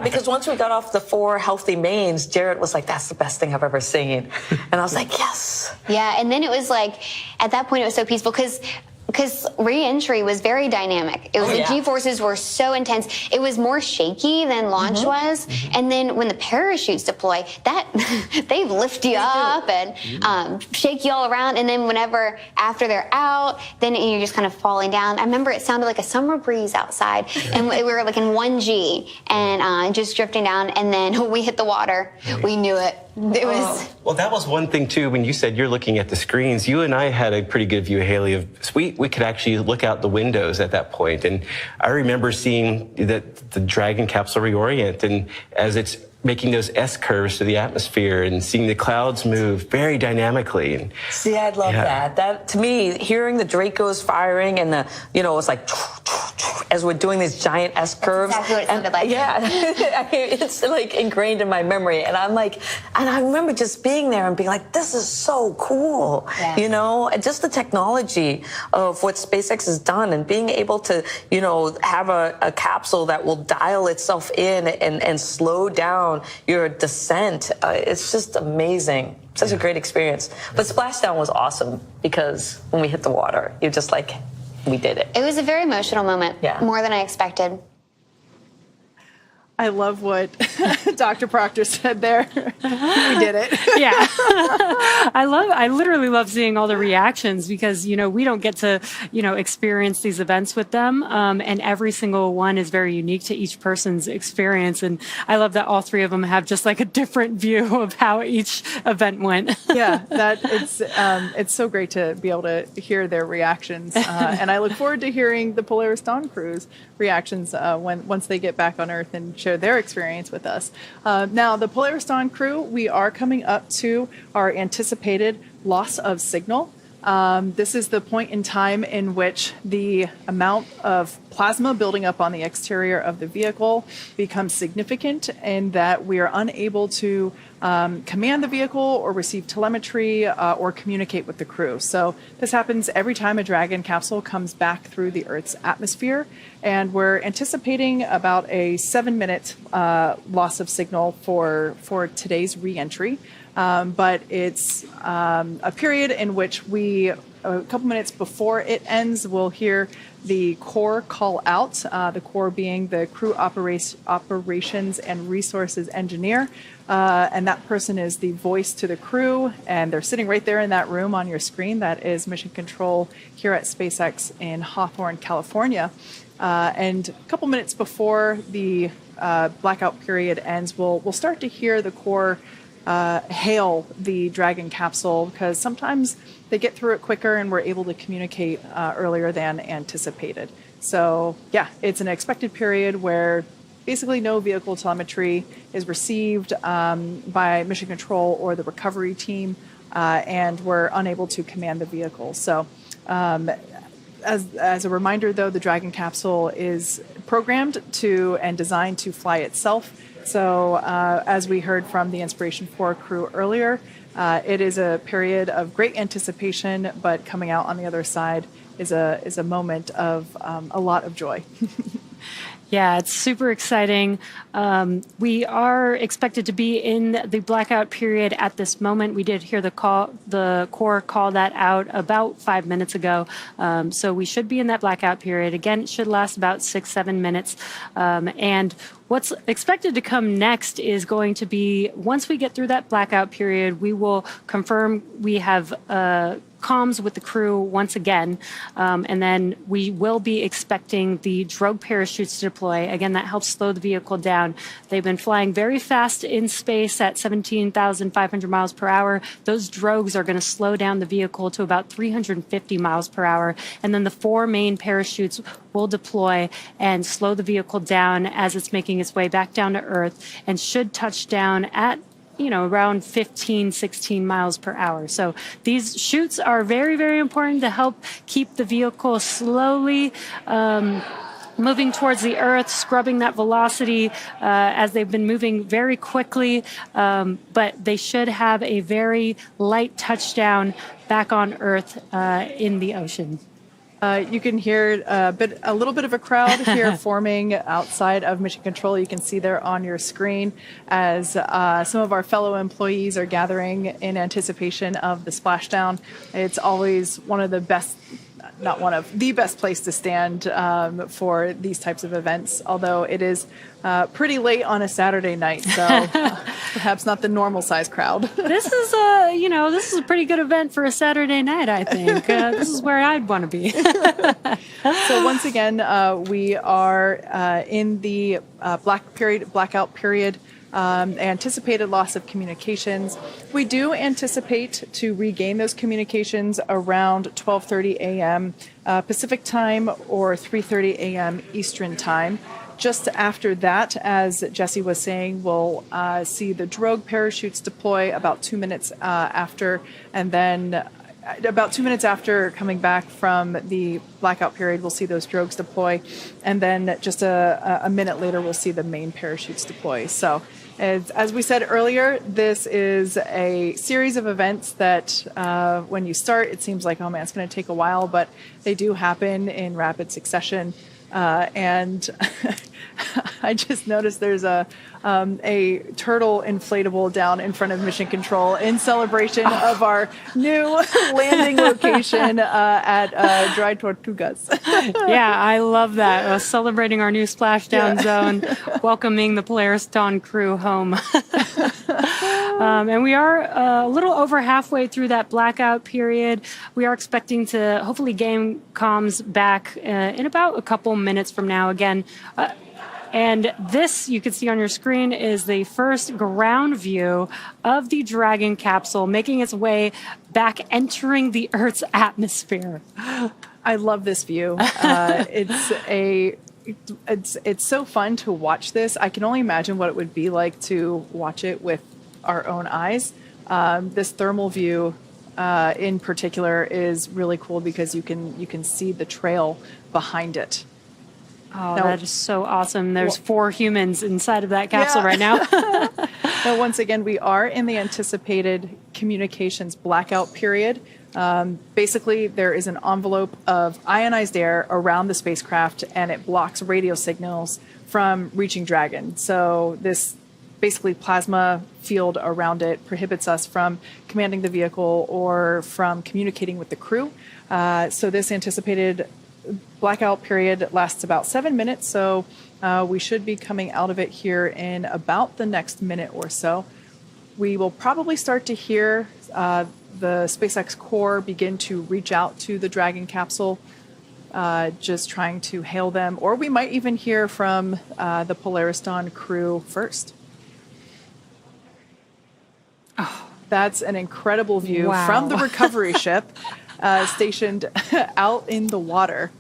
because once we got off the 4 healthy mains, Jared was like, that's the best thing I've ever seen. And I was like, yes. Yeah, and then it was like, at that point, it was so peaceful because re-entry was very dynamic. It was the G-forces were so intense. It was more shaky than launch was. And then when the parachutes deploy, they lift you up and shake you all around. And then after they're out, then you're just kind of falling down. I remember it sounded like a summer breeze outside, and we were like in 1G and just drifting down. And then we hit the water. We knew it. It was. Well, that was one thing too. When you said you're looking at the screens, you and I had a pretty good view, Haley, of we could actually look out the windows at that point. And I remember seeing the Dragon capsule reorient, and as it's making those S curves to the atmosphere and seeing the clouds move very dynamically. And see, I'd love that. That, to me, hearing the Dracos firing and it's like as we're doing these giant S curves. That's exactly what it sounded like. Yeah, it's like ingrained in my memory. And I'm like, and I remember just being there and being like, this is so cool. Yeah. You know, and just the technology of what SpaceX has done and being able to, you know, have a capsule that will dial itself in and slow down your descent. It's just amazing. Such a great experience. But splashdown was awesome because when we hit the water, you're just like, we did it. It was a very emotional moment, Yeah. more than I expected. I love what Dr. Proctor said there. We did it. Yeah. I literally love seeing all the reactions because, you know, we don't get to, you know, experience these events with them. And every single one is very unique to each person's experience. And I love that all three of them have just like a different view of how each event went. Yeah, it's so great to be able to hear their reactions. And I look forward to hearing the Polaris Dawn crew's reactions once they get back on Earth and share their experience with us. Now, the Polaris Dawn crew, we are coming up to our anticipated loss of signal. This is the point in time in which the amount of plasma building up on the exterior of the vehicle becomes significant and that we are unable to command the vehicle or receive telemetry or communicate with the crew. So this happens every time a Dragon capsule comes back through the Earth's atmosphere, and we're anticipating about a 7-minute loss of signal for today's re-entry. But it's a period in which a couple minutes before it ends, we'll hear the core call out, the core being the crew operations and resources engineer. And that person is the voice to the crew, and they're sitting right there in that room on your screen. That is Mission Control here at SpaceX in Hawthorne, California. And a couple minutes before the blackout period ends, we'll start to hear the core hail the Dragon capsule because sometimes they get through it quicker and we're able to communicate earlier than anticipated. So yeah, it's an expected period where basically no vehicle telemetry is received by Mission Control or the recovery team, and we're unable to command the vehicle. So as a reminder, though, the Dragon capsule is programmed to and designed to fly itself. So as we heard from the Inspiration 4 crew earlier, it is a period of great anticipation, but coming out on the other side is a moment of a lot of joy. Yeah, it's super exciting. We are expected to be in the blackout period at this moment. We did hear the core call that out about 5 minutes ago. So we should be in that blackout period. Again, it should last about 6-7 minutes. And what's expected to come next is going to be, once we get through that blackout period, we will confirm we have comms with the crew once again, and then we will be expecting the drogue parachutes to deploy. Again, that helps slow the vehicle down. They've been flying very fast in space at 17,500 miles per hour. Those drogues are going to slow down the vehicle to about 350 miles per hour, and then the 4 main parachutes will deploy and slow the vehicle down as it's making its way back down to Earth, and should touch down at around 15, 16 miles per hour. So these chutes are very, very important to help keep the vehicle slowly moving towards the Earth, scrubbing that velocity as they've been moving very quickly. But they should have a very light touchdown back on Earth in the ocean. You can hear a little bit of a crowd here forming outside of Mission Control. You can see there on your screen as some of our fellow employees are gathering in anticipation of the splashdown. It's always one of the best, not one of the best place to stand for these types of events, although it is pretty late on a Saturday night, so perhaps not the normal size crowd. This is this is a pretty good event for a Saturday night, I think. This is where I'd want to be. So once again, we are in the blackout period. Anticipated loss of communications. We do anticipate to regain those communications around 12:30 a.m. Pacific time or 3:30 a.m. Eastern time. Just after that, as Jesse was saying, we'll see the drogue parachutes deploy about 2 minutes after, and then about 2 minutes after coming back from the blackout period, we'll see those drogues deploy. And then just a minute later, we'll see the main parachutes deploy. So as we said earlier, this is a series of events that when you start, it seems like, oh man, it's going to take a while, but they do happen in rapid succession. And I just noticed there's a turtle inflatable down in front of Mission Control in celebration of our new landing location at Dry Tortugas. Yeah, I love that. Celebrating our new splashdown zone, welcoming the Polaris Dawn crew home. And we are a little over halfway through that blackout period. We are expecting to hopefully gain comms back in about a couple minutes from now again. And this, you can see on your screen, is the first ground view of the Dragon capsule making its way back, entering the Earth's atmosphere. I love this view. It's so fun to watch this. I can only imagine what it would be like to watch it with our own eyes. This thermal view in particular is really cool because you can see the trail behind it. Oh, now, that is so awesome. There's 4 humans inside of that capsule right now. Now, once again, we are in the anticipated communications blackout period. Basically, there is an envelope of ionized air around the spacecraft, and it blocks radio signals from reaching Dragon. So this basically plasma field around it prohibits us from commanding the vehicle or from communicating with the crew. So this anticipated blackout period lasts about 7 minutes, so we should be coming out of it here in about the next minute or so. We will probably start to hear the SpaceX core begin to reach out to the Dragon capsule, just trying to hail them, or we might even hear from the Polaris Dawn crew first. Oh, that's an incredible view from the recovery ship stationed out in the water.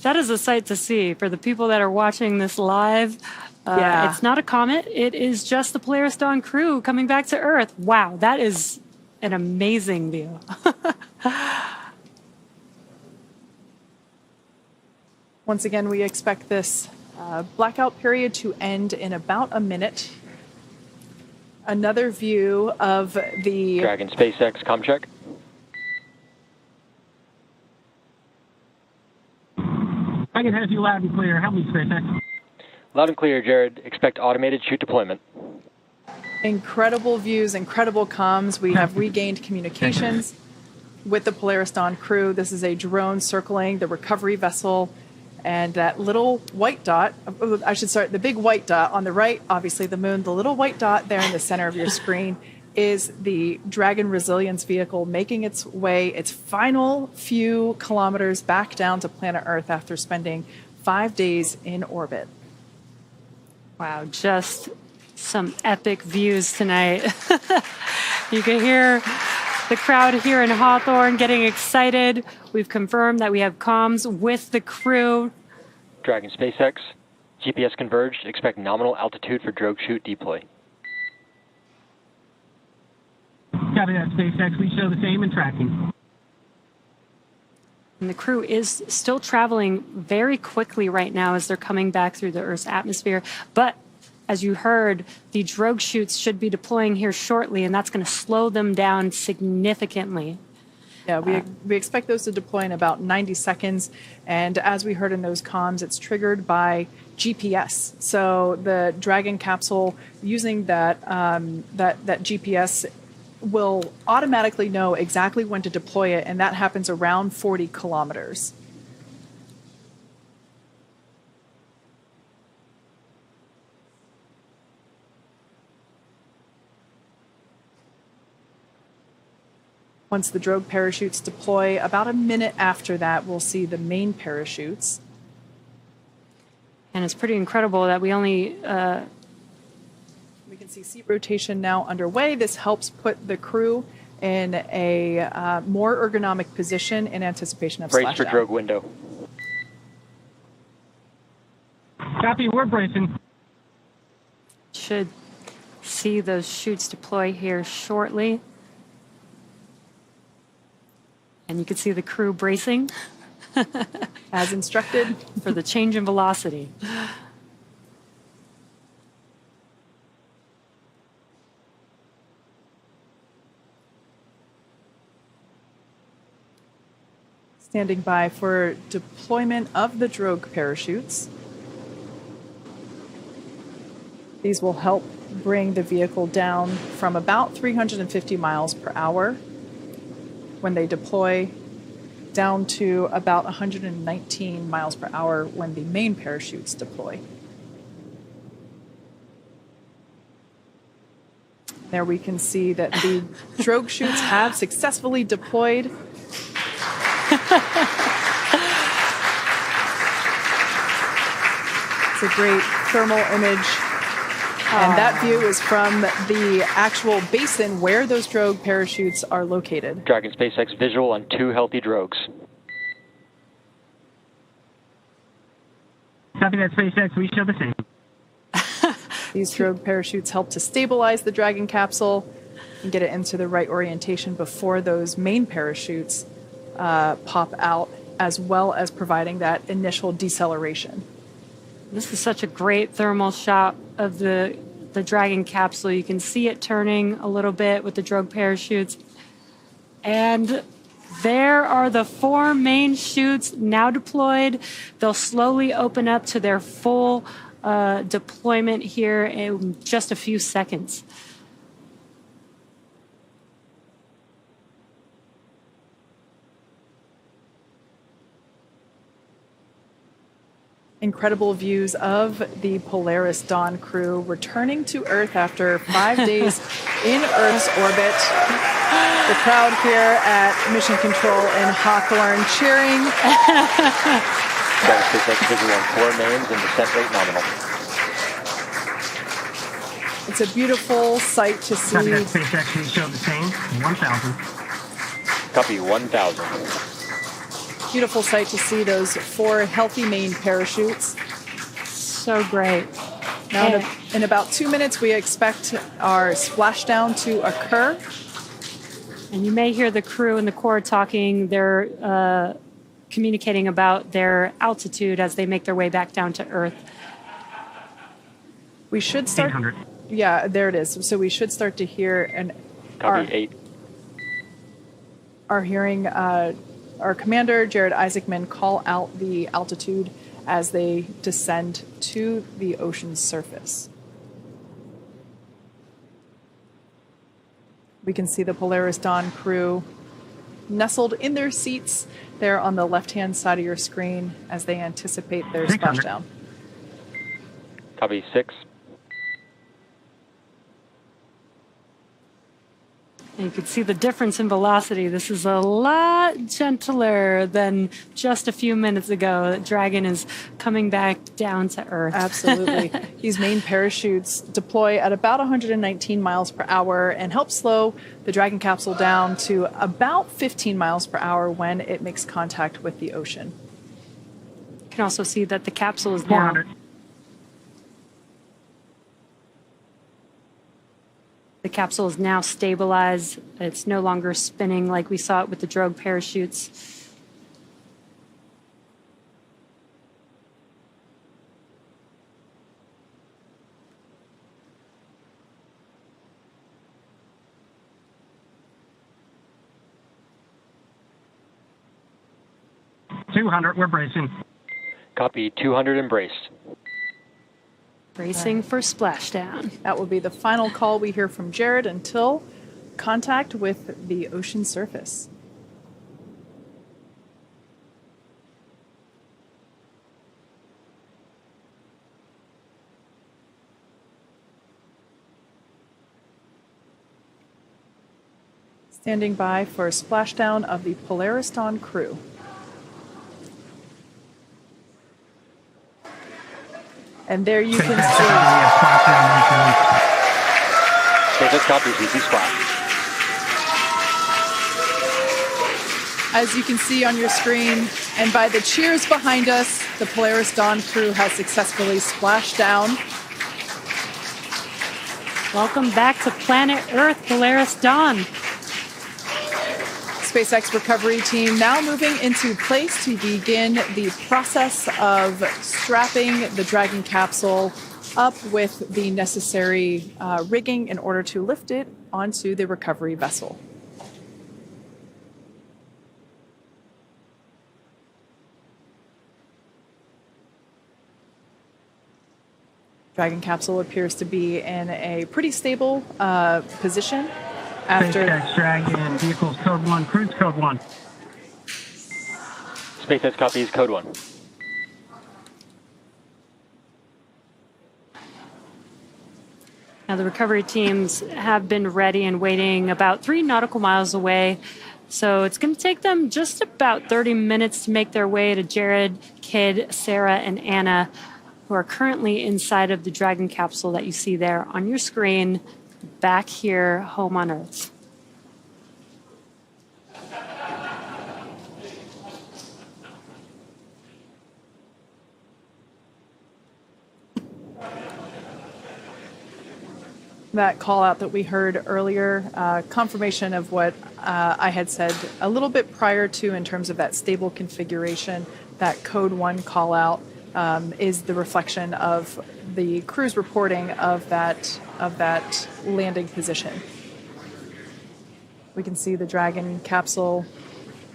That is a sight to see for the people that are watching this live. It's not a comet. It is just the Polaris Dawn crew coming back to Earth. Wow, that is an amazing view. Once again, we expect this blackout period to end in about a minute. Another view of the Dragon SpaceX comm check. I can have you loud and clear. Help me, SpaceX. Loud and clear, Jared. Expect automated chute deployment. Incredible views, incredible comms. We have regained communications with the Polaris Dawn crew. This is a drone circling the recovery vessel. And that little white dot, I should start, the big white dot on the right, obviously the moon, the little white dot there in the center of your screen is the Dragon Resilience vehicle making its way, its final few kilometers back down to planet Earth after spending 5 days in orbit. Wow, just some epic views tonight. You can hear the crowd here in Hawthorne getting excited. We've confirmed that we have comms with the crew. Dragon SpaceX, GPS converged. Expect nominal altitude for drogue chute deploy. Copy that, SpaceX. We show the same and tracking. And the crew is still traveling very quickly right now as they're coming back through the Earth's atmosphere. But as you heard, the drogue chutes should be deploying here shortly, and that's going to slow them down significantly. Yeah, we expect those to deploy in about 90 seconds. And as we heard in those comms, it's triggered by GPS. So the Dragon capsule, using that GPS, will automatically know exactly when to deploy it, and that happens around 40 kilometers. Once the drogue parachutes deploy, about a minute after that, we'll see the main parachutes. And it's pretty incredible that we only... We can see seat rotation now underway. This helps put the crew in a more ergonomic position in anticipation of splashdown. Brace for drogue window. Copy, we're bracing. Should see those chutes deploy here shortly. And you can see the crew bracing as instructed for the change in velocity. Standing by for deployment of the drogue parachutes. These will help bring the vehicle down from about 350 miles per hour when they deploy down to about 119 miles per hour when the main parachutes deploy. There we can see that the drogue chutes have successfully deployed. It's a great thermal image. And that view is from the actual basin where those drogue parachutes are located. Dragon SpaceX visual on 2 healthy drogues. Copy that, SpaceX. We show the same. These drogue parachutes help to stabilize the Dragon capsule and get it into the right orientation before those main parachutes pop out, as well as providing that initial deceleration. This is such a great thermal shot of the Dragon capsule. You can see it turning a little bit with the drogue parachutes. And there are the 4 main chutes now deployed. They'll slowly open up to their full deployment here in just a few seconds. Incredible views of the Polaris Dawn crew returning to Earth after 5 days in Earth's orbit. The crowd here at Mission Control in Hawthorne cheering. Dragon SpaceX visual on 4 names and descent rate nominal. It's a beautiful sight to see. Copy that, SpaceX. We show the same. 1,000. Copy 1,000. Beautiful sight to see those 4 healthy main parachutes. So great. Now, in about 2 minutes, we expect our splashdown to occur. And you may hear the crew and the Corps talking. They're communicating about their altitude as they make their way back down to Earth. We should start. 800. Yeah, there it is. So we should start to hear and Copy 8. are hearing our commander, Jared Isaacman, call out the altitude as they descend to the ocean's surface. We can see the Polaris Dawn crew nestled in their seats there on the left-hand side of your screen as they anticipate their splashdown. Copy 6. And you can see the difference in velocity. This is a lot gentler than just a few minutes ago. Dragon is coming back down to Earth. Absolutely. These main parachutes deploy at about 119 miles per hour and help slow the Dragon capsule down to about 15 miles per hour when it makes contact with the ocean. You can also see that the capsule is now... 400. The capsule is now stabilized. It's no longer spinning like we saw it with the drogue parachutes. $200. We're bracing. Copy 200 embraced. Bracing for splashdown. That will be the final call we hear from Jared until contact with the ocean surface. Standing by for splashdown of the Polaris Dawn crew. And there you can see. SpaceX copies easy splash. As you can see on your screen, and by the cheers behind us, the Polaris Dawn crew has successfully splashed down. Welcome back to planet Earth, Polaris Dawn. SpaceX recovery team now moving into place to begin the process of strapping the Dragon capsule up with the necessary rigging in order to lift it onto the recovery vessel. Dragon capsule appears to be in a pretty stable position after SpaceX Dragon, vehicles code 1, cruise code 1. SpaceX copies code 1. Now, the recovery teams have been ready and waiting about 3 nautical miles away. So it's going to take them just about 30 minutes to make their way to Jared, Kid, Sarah, and Anna, who are currently inside of the Dragon capsule that you see there on your screen, back here, home on Earth. That call out that we heard earlier, confirmation of what I had said a little bit prior to in terms of that stable configuration, that code 1 call out is the reflection of the crew's reporting of that landing position. We can see the Dragon capsule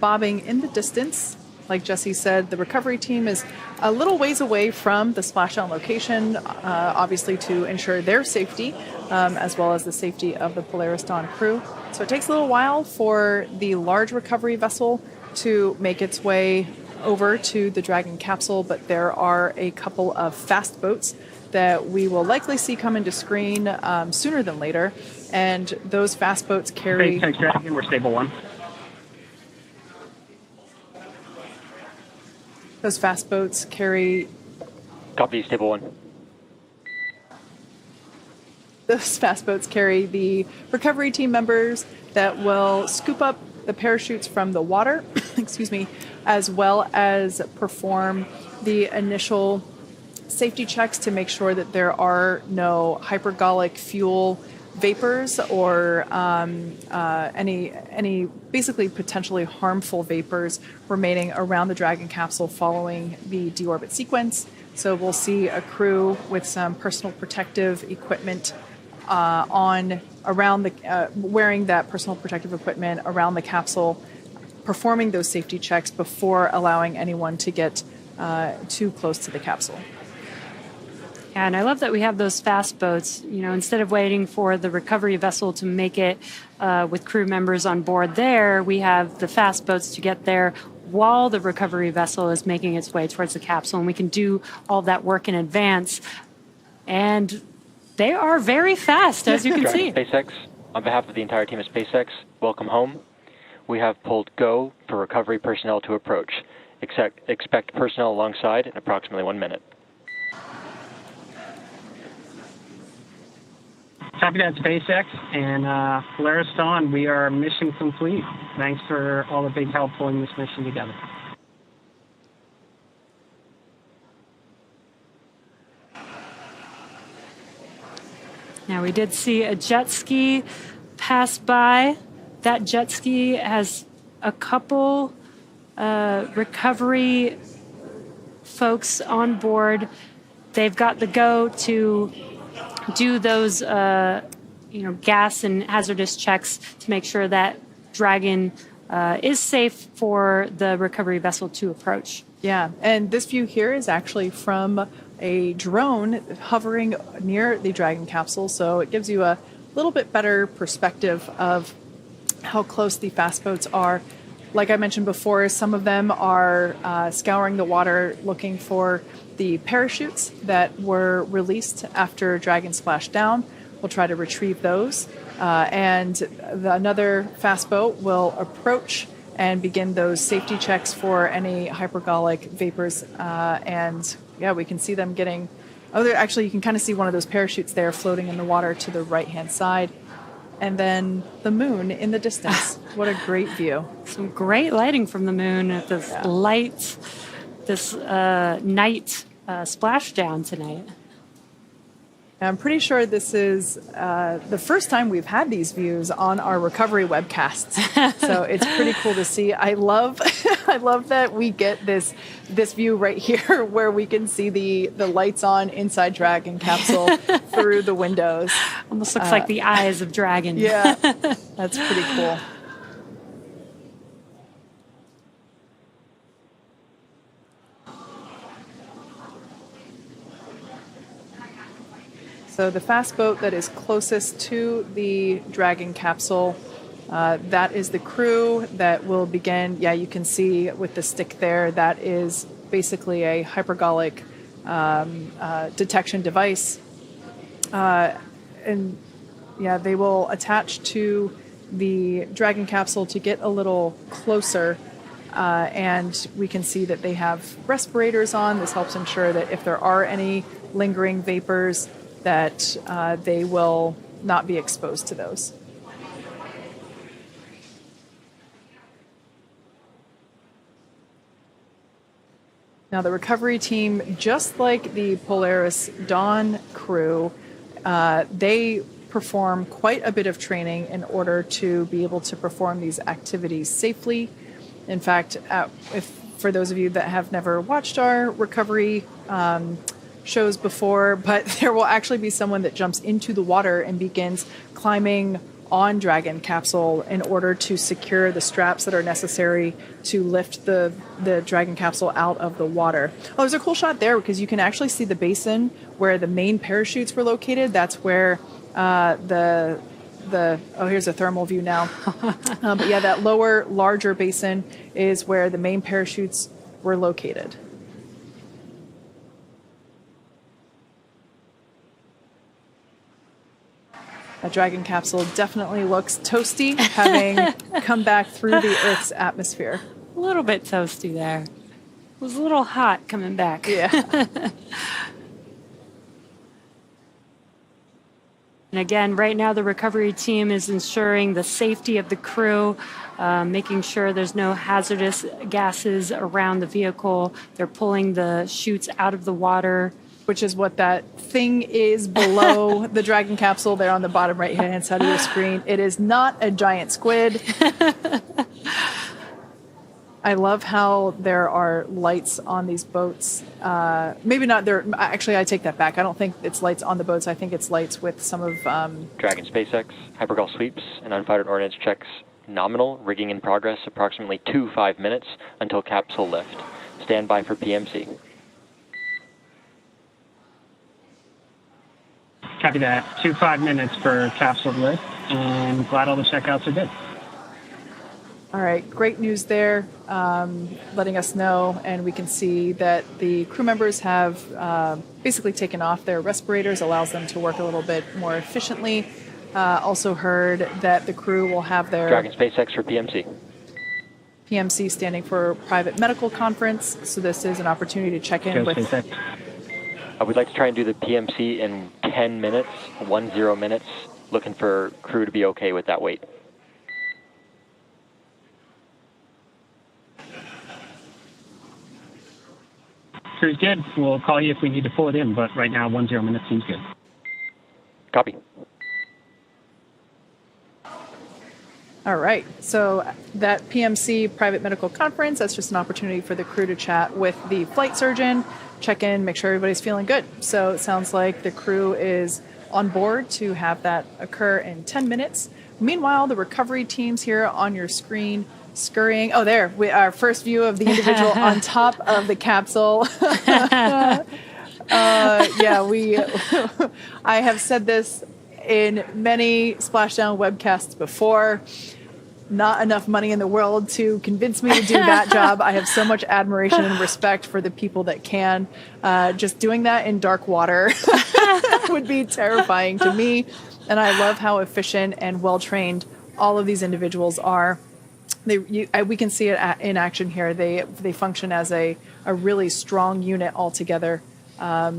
bobbing in the distance. Like Jesse said, the recovery team is a little ways away from the splashdown location, obviously to ensure their safety, as well as the safety of the Polaris Dawn crew. So it takes a little while for the large recovery vessel to make its way over to the Dragon capsule, but there are a couple of fast boats that we will likely see come into screen sooner than later, and those fast boats carry... SpaceX Dragon, we're stable 1. Those fast boats carry... Copy, stable 1. Those fast boats carry the recovery team members that will scoop up the parachutes from the water, excuse me, as well as perform the initial safety checks to make sure that there are no hypergolic fuel vapors or any basically potentially harmful vapors remaining around the Dragon capsule following the deorbit sequence. So we'll see a crew with some personal protective equipment wearing that personal protective equipment around the capsule, performing those safety checks before allowing anyone to get too close to the capsule. Yeah, and I love that we have those fast boats. You know, instead of waiting for the recovery vessel to make it with crew members on board there, we have the fast boats to get there while the recovery vessel is making its way towards the capsule, and we can do all that work in advance. And they are very fast, as you can see. SpaceX, on behalf of the entire team of SpaceX, welcome home. We have pulled go for recovery personnel to approach. Expect personnel alongside in approximately 1 minute. Copy that, SpaceX, and Polaris Dawn, we are mission complete. Thanks for all the big help pulling this mission together. Now, we did see a jet ski pass by. That jet ski has a couple recovery folks on board. They've got the go to do those, gas and hazardous checks to make sure that Dragon is safe for the recovery vessel to approach. Yeah, and this view here is actually from a drone hovering near the Dragon capsule, so it gives you a little bit better perspective of how close the fast boats are. Like I mentioned before, some of them are scouring the water looking for the parachutes that were released after Dragon splashed down. We'll try to retrieve those. And another fast boat will approach and begin those safety checks for any hypergolic vapors. And yeah, we can see them getting... you can kind of see one of those parachutes there floating in the water to the right-hand side. And then the moon in the distance. What a great view. Some great lighting from the moon at this night splashdown tonight. I'm pretty sure this is the first time we've had these views on our recovery webcasts. So it's pretty cool to see. I love that we get this view right here where we can see the lights on inside Dragon capsule through the windows. Almost looks like the eyes of Dragon. Yeah, that's pretty cool. So the fast boat that is closest to the Dragon capsule, that is the crew that will begin. Yeah, you can see with the stick there, that is basically a hypergolic detection device. And yeah, they will attach to the Dragon capsule to get a little closer. And we can see that they have respirators on. This helps ensure that if there are any lingering vapors, that they will not be exposed to those. Now the recovery team, just like the Polaris Dawn crew, they perform quite a bit of training in order to be able to perform these activities safely. In fact, for those of you that have never watched our recovery shows before, but there will actually be someone that jumps into the water and begins climbing on Dragon capsule in order to secure the straps that are necessary to lift the Dragon capsule out of the water. Oh, there's a cool shot there because you can actually see the basin where the main parachutes were located. That's where here's a thermal view now. But yeah, that lower, larger basin is where the main parachutes were located. A Dragon capsule definitely looks toasty, having come back through the Earth's atmosphere. A little bit toasty there. It was a little hot coming back. Yeah. And again, right now the recovery team is ensuring the safety of the crew, making sure there's no hazardous gases around the vehicle. They're pulling the chutes out of the water. Which is what that thing is below the Dragon capsule there on the bottom right-hand side of your screen. It is not a giant squid. I love how there are lights on these boats. Maybe not there. Actually, I take that back. I don't think it's lights on the boats. I think it's lights with some of... Dragon SpaceX, hypergol sweeps, and unfired ordnance checks nominal. Rigging in progress approximately 5 minutes until capsule lift. Stand by for PMC. Copy that. 5 minutes for capsule lift, and glad all the checkouts are good. All right, great news there, letting us know, and we can see that the crew members have basically taken off their respirators, allows them to work a little bit more efficiently. Also heard that the crew will have their... Dragon SpaceX for PMC. PMC standing for Private Medical Conference, so this is an opportunity to check in with... SpaceX. We'd like to try and do the PMC in 10 minutes, 10 minutes, looking for crew to be okay with that wait. Crew's good. We'll call you if we need to pull it in, but right now 10 minutes seems good. Copy. All right, so that PMC Private Medical Conference, that's just an opportunity for the crew to chat with the flight surgeon, check in, make sure everybody's feeling good. So it sounds like the crew is on board to have that occur in 10 minutes. Meanwhile, the recovery teams here on your screen scurrying. Oh, there, our first view of the individual on top of the capsule. I have said this in many Splashdown webcasts before. Not enough money in the world to convince me to do that job. I have so much admiration and respect for the people that can. Just doing that in dark water would be terrifying to me. And I love how efficient and well-trained all of these individuals are. We can see it in action here. They function as a really strong unit altogether.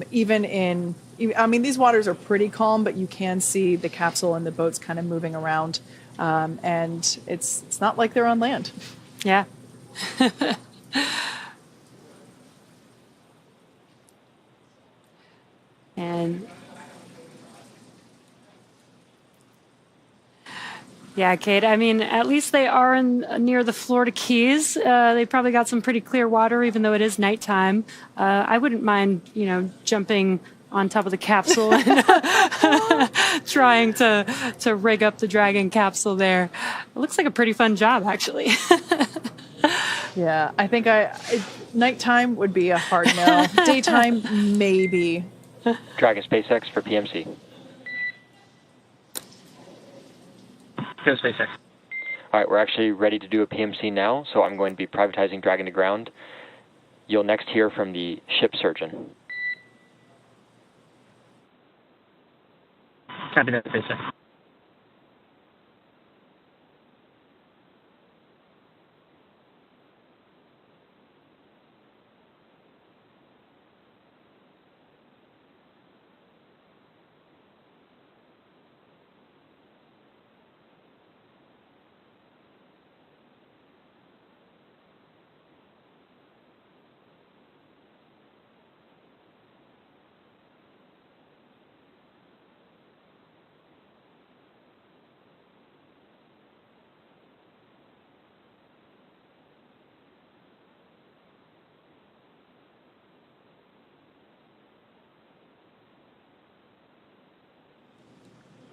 These waters are pretty calm, but you can see the capsule and the boats kind of moving around. And it's not like they're on land. Yeah. And Yeah, Kate. I mean, at least they are near the Florida Keys. They probably got some pretty clear water, even though it is nighttime. I wouldn't mind, jumping on top of the capsule and trying to rig up the Dragon capsule there. It looks like a pretty fun job, actually. Yeah, I think nighttime would be a hard no. Daytime, maybe. Dragon SpaceX for PMC. Go SpaceX. All right, we're actually ready to do a PMC now, so I'm going to be privatizing Dragon to ground. You'll next hear from the ship surgeon. Copy that, SpaceX.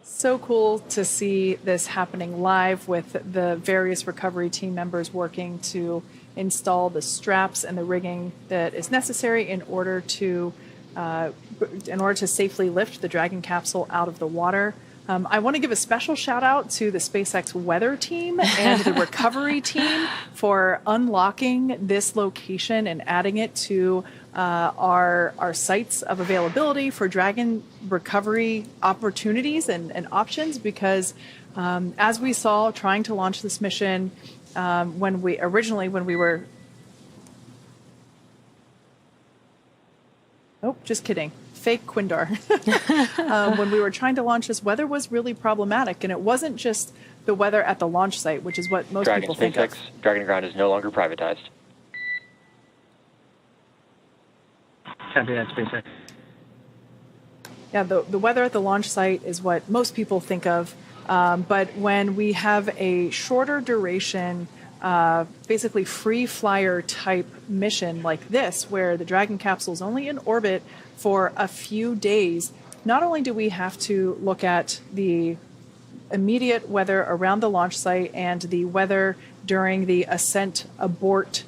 So cool to see this happening live with the various recovery team members working to install the straps and the rigging that is necessary in order to safely lift the Dragon capsule out of the water. I want to give a special shout out to the SpaceX weather team and the recovery team for unlocking this location and adding it to our sites of availability for Dragon recovery opportunities and options, because as we saw trying to launch this mission when we were just kidding. Fake Quindar. When we were trying to launch this, weather was really problematic, and it wasn't just the weather at the launch site, which is what most people think of. Dragon ground is no longer privatized. Copy that, SpaceX. Yeah, the weather at the launch site is what most people think of, but when we have a shorter duration, basically free flyer type mission like this, where the Dragon capsule is only in orbit for a few days, not only do we have to look at the immediate weather around the launch site and the weather during the ascent abort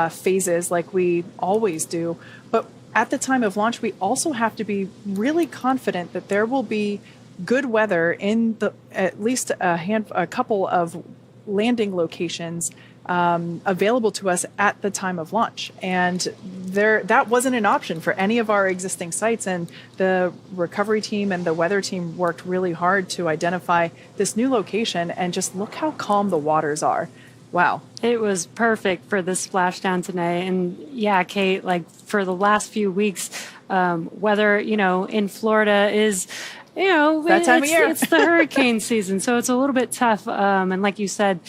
phases like we always do, but at the time of launch, we also have to be really confident that there will be good weather in at least a couple of landing locations available to us at the time of launch. And that wasn't an option for any of our existing sites. And the recovery team and the weather team worked really hard to identify this new location, and just look how calm the waters are. Wow. It was perfect for this splashdown today. And yeah, Kate, like for the last few weeks, weather, in Florida is, that time of year. It's the hurricane season. So it's a little bit tough. And like you said,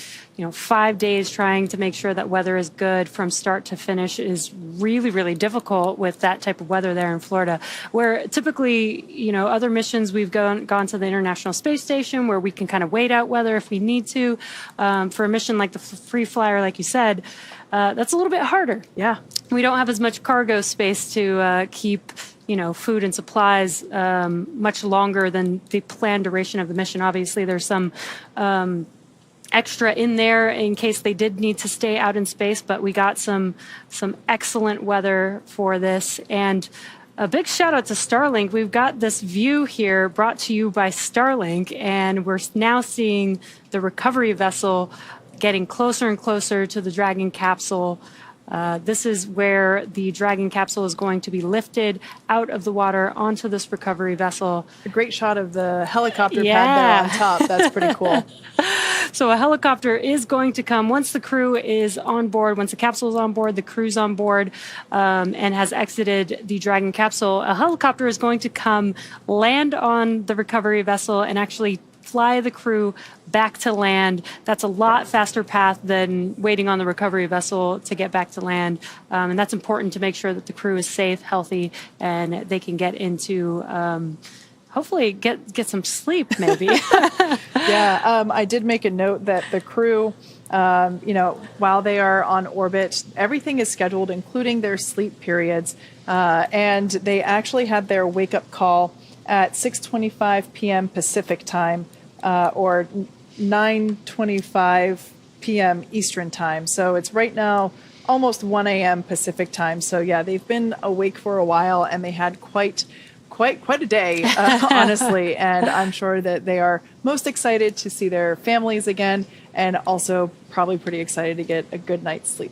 5 days trying to make sure that weather is good from start to finish is really, really difficult with that type of weather there in Florida, where typically, other missions we've gone to the International Space Station where we can kind of wait out weather if we need to. For a mission like the free flyer, like you said, that's a little bit harder. Yeah. We don't have as much cargo space to keep food and supplies much longer than the planned duration of the mission. Obviously, there's some extra in there in case they did need to stay out in space, but we got some excellent weather for this. And a big shout out to Starlink. We've got this view here brought to you by Starlink, and we're now seeing the recovery vessel getting closer and closer to the Dragon capsule. This is where the Dragon capsule is going to be lifted out of the water onto this recovery vessel. A great shot of the helicopter pad there on top. That's pretty cool. So a helicopter is going to come once the crew is on board, once the capsule is on board, the crew's on board, and has exited the Dragon capsule. A helicopter is going to come land on the recovery vessel and actually fly the crew back to land. That's a lot faster path than waiting on the recovery vessel to get back to land. And that's important to make sure that the crew is safe, healthy, and they can get into hopefully get some sleep, maybe. Yeah, I did make a note that the crew, while they are on orbit, everything is scheduled, including their sleep periods. And they actually had their wake-up call at 6:25 p.m. Pacific time, or 9:25 p.m. Eastern time. So it's right now almost 1 a.m. Pacific time. So yeah, they've been awake for a while, and they had quite a day, honestly. And I'm sure that they are most excited to see their families again, and also probably pretty excited to get a good night's sleep.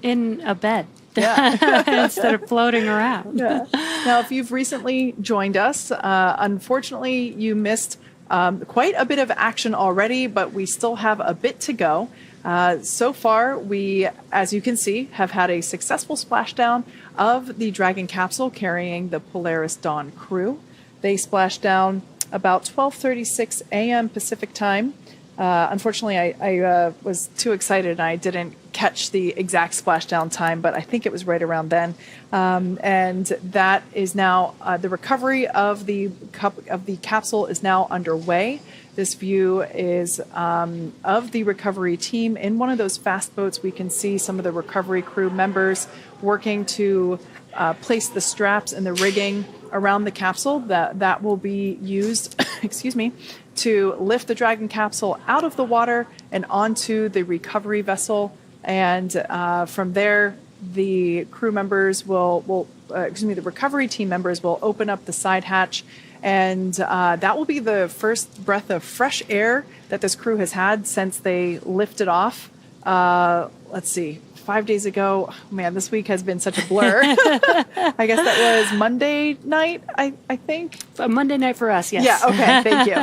In a bed. Yeah. Instead of floating around. Yeah. Now, if you've recently joined us, unfortunately, you missed quite a bit of action already, but we still have a bit to go. So far, we, as you can see, have had a successful splashdown of the Dragon capsule carrying the Polaris Dawn crew. They splashed down about 12:36 a.m. Pacific time. Unfortunately, I was too excited and I didn't catch the exact splashdown time, but I think it was right around then. And that is now the recovery of the capsule is now underway. This view is of the recovery team in one of those fast boats. We can see some of the recovery crew members working to place the straps and the rigging around the capsule that will be used, excuse me, to lift the Dragon capsule out of the water and onto the recovery vessel. And from there, the crew members the recovery team members will open up the side hatch. And that will be the first breath of fresh air that this crew has had since they lifted off. Let's see, 5 days ago. Oh, man, this week has been such a blur. I guess that was Monday night, I think. A Monday night for us, yes. Yeah, okay, thank you.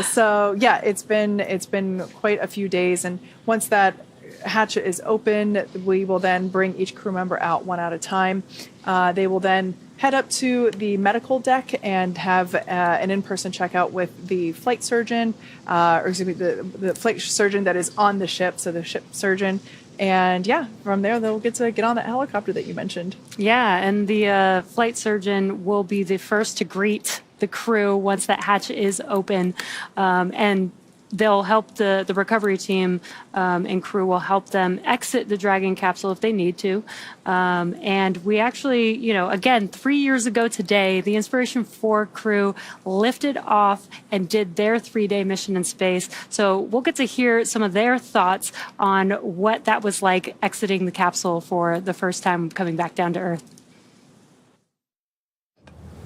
So, yeah, it's been quite a few days. And once that hatch is open, we will then bring each crew member out one at a time. They will then head up to the medical deck and have an in-person checkout with the flight surgeon, or excuse me, the flight surgeon that is on the ship, so the ship surgeon. And yeah, from there, they'll get on that helicopter that you mentioned. Yeah, and the flight surgeon will be the first to greet the crew once that hatch is open. And they'll help the recovery team and crew will help them exit the Dragon capsule if they need to. And we actually, again, 3 years ago today, the Inspiration 4 crew lifted off and did their 3-day mission in space. So we'll get to hear some of their thoughts on what that was like exiting the capsule for the first time coming back down to Earth.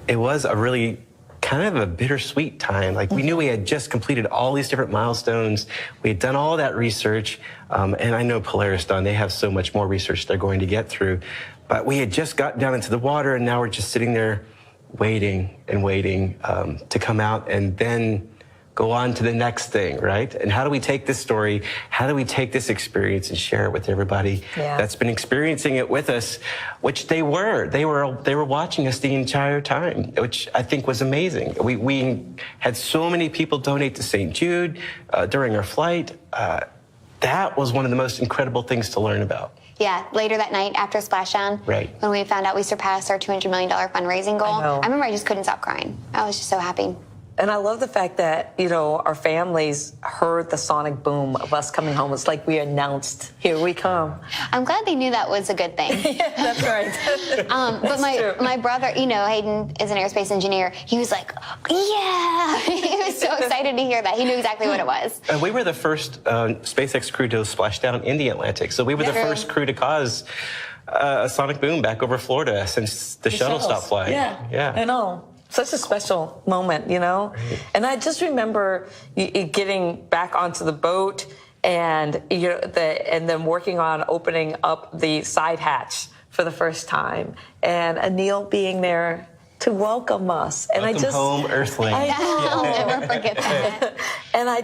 It was a really kind of a bittersweet time. Like, we knew we had just completed all these different milestones. We had done all that research. And I know Polaris Dawn, they have so much more research they're going to get through. But we had just got down into the water, and now we're just sitting there waiting and waiting to come out and then go on to the next thing, right? And how do we take this story? How do we take this experience and share it with everybody that's been experiencing it with us, which they were. They were watching us the entire time, which I think was amazing. We had so many people donate to St. Jude during our flight. That was one of the most incredible things to learn about. Yeah, later that night after splashdown, when we found out we surpassed our $200 million fundraising goal, I remember I just couldn't stop crying. I was just so happy. And I love the fact that, our families heard the sonic boom of us coming home. It's like we announced, here we come. I'm glad they knew that was a good thing. Yeah, that's right. But my brother, Hayden is an aerospace engineer. He was like, yeah. He was so excited to hear that. He knew exactly what it was. We were the first SpaceX crew to splash down in the Atlantic. So we were the first crew to cause a sonic boom back over Florida since the shuttle stopped flying. Yeah, I know. Such a special moment, Right. And I just remember getting back onto the boat and and then working on opening up the side hatch for the first time, and Anil being there to welcome us. And welcome home, Earthling. I'll never forget that. And I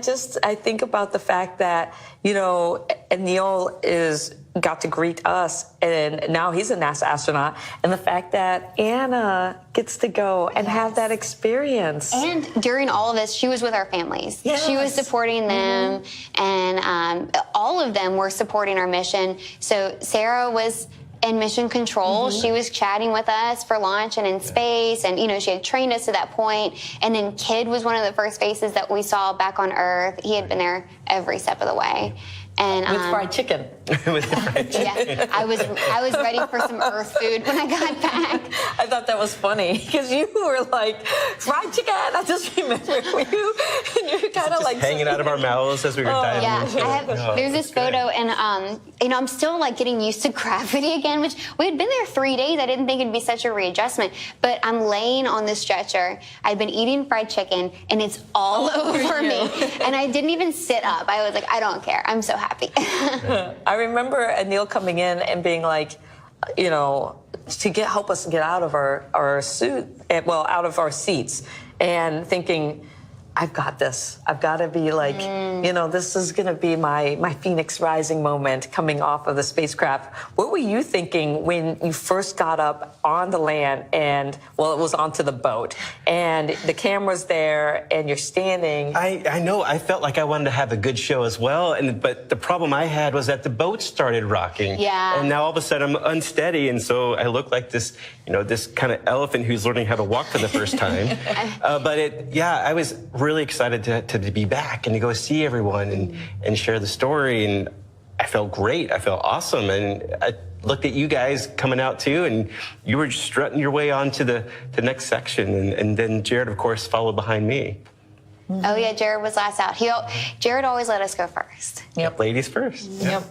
think about the fact that Anil got to greet us, and now he's a NASA astronaut, and the fact that Anna gets to go and have that experience. And during all of this, she was with our families. Yes. She was supporting them, and all of them were supporting our mission. So Sarah was in mission control. She was chatting with us for launch and in space, and she had trained us to that point. And then Kidd was one of the first faces that we saw back on Earth. He had been there every step of the way. And with fried chicken. With fried chicken. Yeah, I was ready for some Earth food when I got back. I thought that was funny because you were like, fried chicken. I just remember you, and you're kind of like hanging out of our mouths as we were diving. Yeah, there's this photo, and I'm still like getting used to gravity again, which we had been there 3 days. I didn't think it'd be such a readjustment, but I'm laying on this stretcher. I'd been eating fried chicken, and it's all over me, and I didn't even sit up. I was like, I don't care. I'm so happy. I remember Anil coming in and being like, to help us get out of our suit, out of our seats, and thinking, I've got this. I've got to be like, this is going to be my Phoenix Rising moment coming off of the spacecraft. What were you thinking when you first got up on the land and, it was onto the boat and the camera's there and you're standing? I know. I felt like I wanted to have a good show as well. But the problem I had was that the boat started rocking. Yeah. And now all of a sudden I'm unsteady. And so I look like this, this kind of elephant who's learning how to walk for the first time. I was really excited to be back and to go see everyone and share the story. And I felt great. I felt awesome. And I looked at you guys coming out too, and you were just strutting your way on to the next section. And then Jared, of course, followed behind me. Oh, yeah, Jared was last out. Jared always let us go first. Yep. Ladies first. Yep.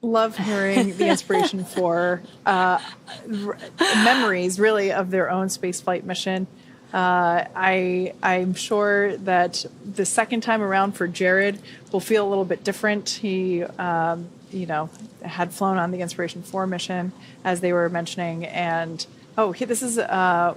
Love hearing the inspiration for memories, really, of their own spaceflight mission. I'm sure that the second time around for Jared will feel a little bit different. He, had flown on the Inspiration 4 mission, as they were mentioning, and this is a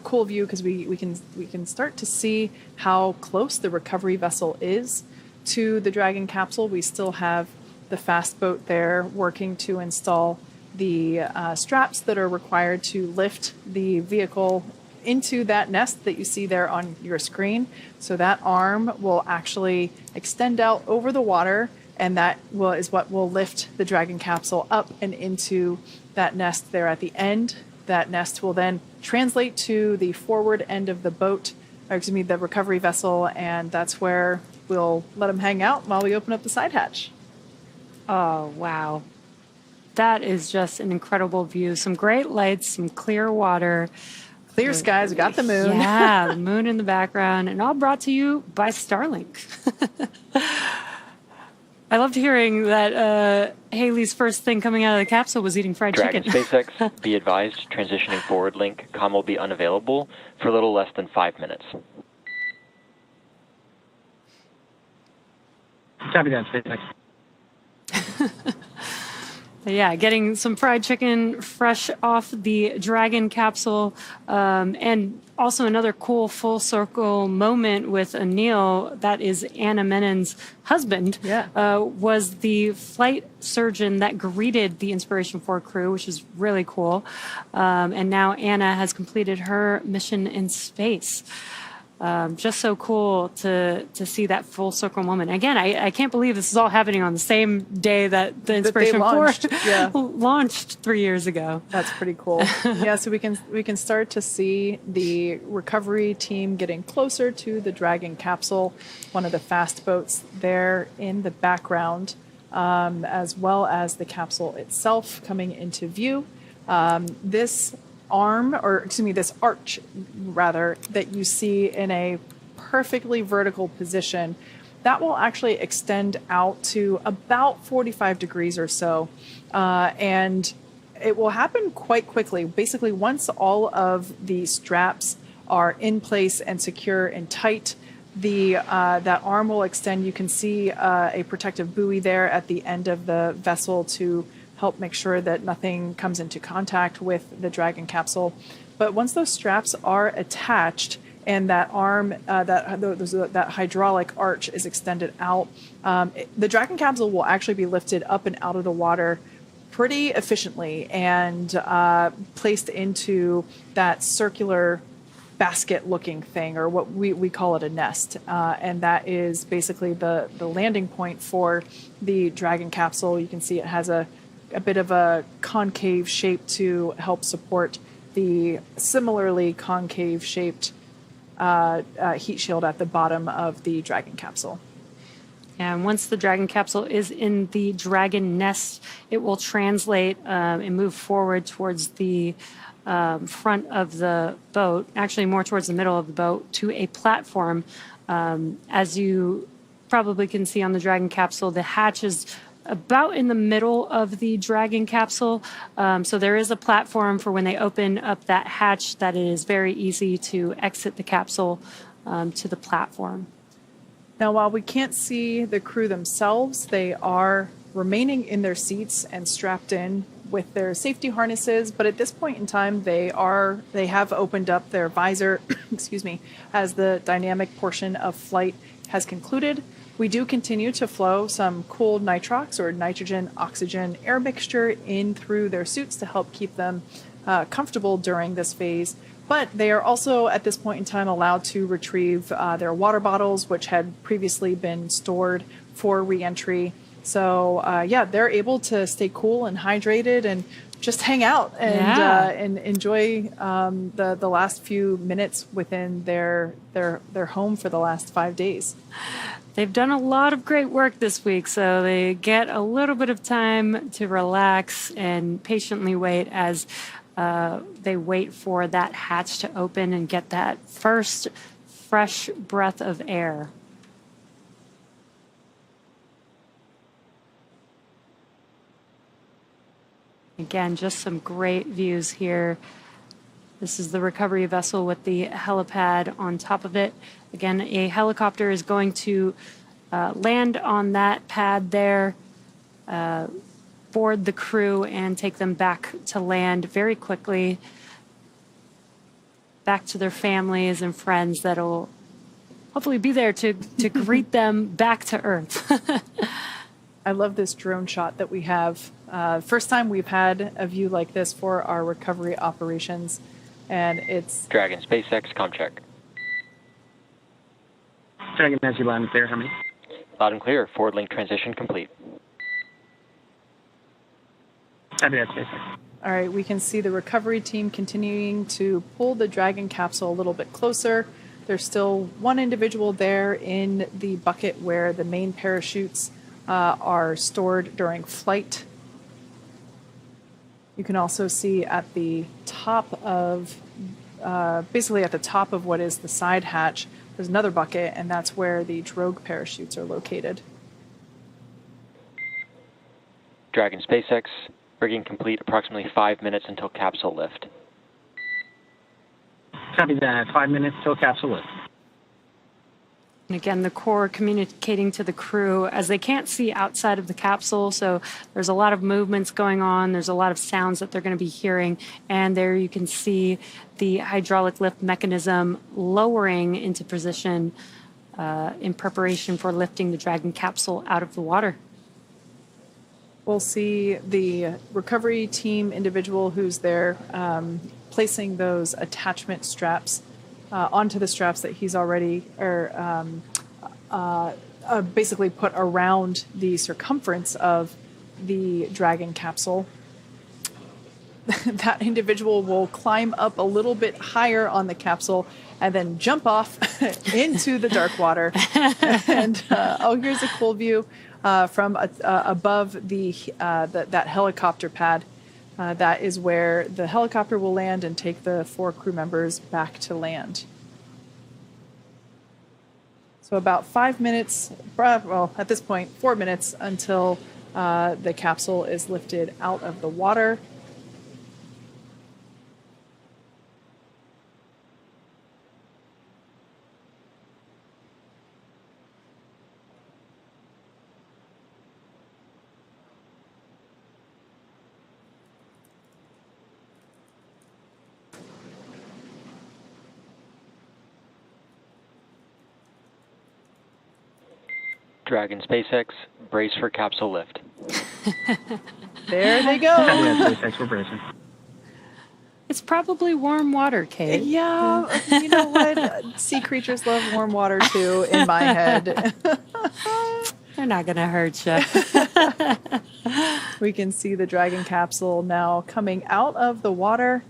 cool view because we can start to see how close the recovery vessel is to the Dragon capsule. We still have the fast boat there working to install the straps that are required to lift the vehicle into that nest that you see there on your screen. So that arm will actually extend out over the water, and that is what will lift the Dragon capsule up and into that nest there at the end. That nest will then translate to the forward end of the boat, the recovery vessel, and that's where we'll let them hang out while we open up the side hatch. Oh, wow. That is just an incredible view. Some great lights, some clear water. Clear skies, we got the moon. Yeah, the moon in the background, and all brought to you by Starlink. I loved hearing that Haley's first thing coming out of the capsule was eating fried Dragon chicken. SpaceX, be advised, transitioning forward link. Comm will be unavailable for a little less than 5 minutes. Copy that, SpaceX. Yeah, getting some fried chicken fresh off the Dragon capsule. And also another cool full circle moment with Anil, that is Anna Menon's husband, was the flight surgeon that greeted the Inspiration 4 crew, which is really cool. And now Anna has completed her mission in space. Just so cool to see that full circle moment. Again, I can't believe this is all happening on the same day that the Inspiration 4 launched 3 years ago. That's pretty cool. Yeah, so we can start to see the recovery team getting closer to the Dragon capsule, one of the fast boats there in the background, as well as the capsule itself coming into view. This arch, rather, that you see in a perfectly vertical position, that will actually extend out to about 45 degrees or so. And it will happen quite quickly. Basically, once all of the straps are in place and secure and tight, that arm will extend. You can see a protective buoy there at the end of the vessel to help make sure that nothing comes into contact with the Dragon capsule. But once those straps are attached and that arm, that hydraulic arch is extended out, the Dragon capsule will actually be lifted up and out of the water pretty efficiently and placed into that circular basket-looking thing, or what we call it a nest. And that is basically the landing point for the Dragon capsule. You can see it has a bit of a concave shape to help support the similarly concave-shaped heat shield at the bottom of the Dragon capsule. And once the Dragon capsule is in the Dragon nest, it will translate and move forward towards the front of the boat, actually more towards the middle of the boat, to a platform. As you probably can see on the Dragon capsule, the hatch is about in the middle of the Dragon capsule. So there is a platform for when they open up that hatch that it is very easy to exit the capsule to the platform. Now, while we can't see the crew themselves, they are remaining in their seats and strapped in with their safety harnesses. But at this point in time, they have opened up their visor, excuse me, as the dynamic portion of flight has concluded. We do continue to flow some cooled nitrox, or nitrogen-oxygen air mixture, in through their suits to help keep them comfortable during this phase. But they are also, at this point in time, allowed to retrieve their water bottles, which had previously been stored for re-entry. So, they're able to stay cool and hydrated and just hang out and enjoy the last few minutes within their home for the last 5 days. They've done a lot of great work this week, so they get a little bit of time to relax and patiently wait as they wait for that hatch to open and get that first fresh breath of air. Again, just some great views here. This is the recovery vessel with the helipad on top of it. Again, a helicopter is going to land on that pad there, board the crew, and take them back to land very quickly, back to their families and friends that'll hopefully be there to greet them back to Earth. I love this drone shot that we have. First time we've had a view like this for our recovery operations, and it's... Dragon, SpaceX, comm check. Dragon, as you land clear, how many? Loud and clear, forward link transition complete. Copy that, SpaceX. All right, we can see the recovery team continuing to pull the Dragon capsule a little bit closer. There's still one individual there in the bucket where the main parachutes are stored during flight. You can also see at the top of, basically at the top of what is the side hatch, there's another bucket, and that's where the drogue parachutes are located. Dragon, SpaceX, rigging complete, approximately 5 minutes until capsule lift. Copy that, 5 minutes till capsule lift. And again, the core communicating to the crew as they can't see outside of the capsule, so there's a lot of movements going on. There's a lot of sounds that they're going to be hearing, and there you can see the hydraulic lift mechanism lowering into position in preparation for lifting the Dragon capsule out of the water. We'll see the recovery team individual who's there placing those attachment straps onto the straps that he's already basically put around the circumference of the Dragon capsule. That individual will climb up a little bit higher on the capsule and then jump off into the dark water. And here's a cool view from above that helicopter pad. That is where the helicopter will land and take the 4 crew members back to land. So about 5 minutes, well, at this point, 4 minutes until the capsule is lifted out of the water. Dragon, SpaceX, brace for capsule lift. There they go. SpaceX, we're bracing. It's probably warm water, Kate. Yeah, you know what? Sea creatures love warm water too, in my head. They're not going to hurt you. We can see the Dragon capsule now coming out of the water.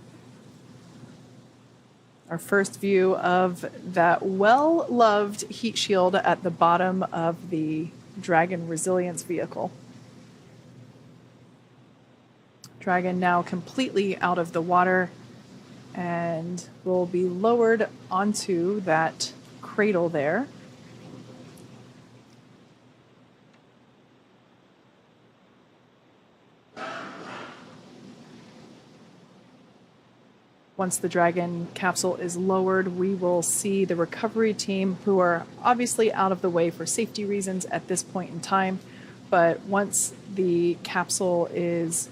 Our first view of that well-loved heat shield at the bottom of the Dragon resilience vehicle. Dragon now completely out of the water and will be lowered onto that cradle there. Once the Dragon capsule is lowered, we will see the recovery team, who are obviously out of the way for safety reasons at this point in time. But once the capsule is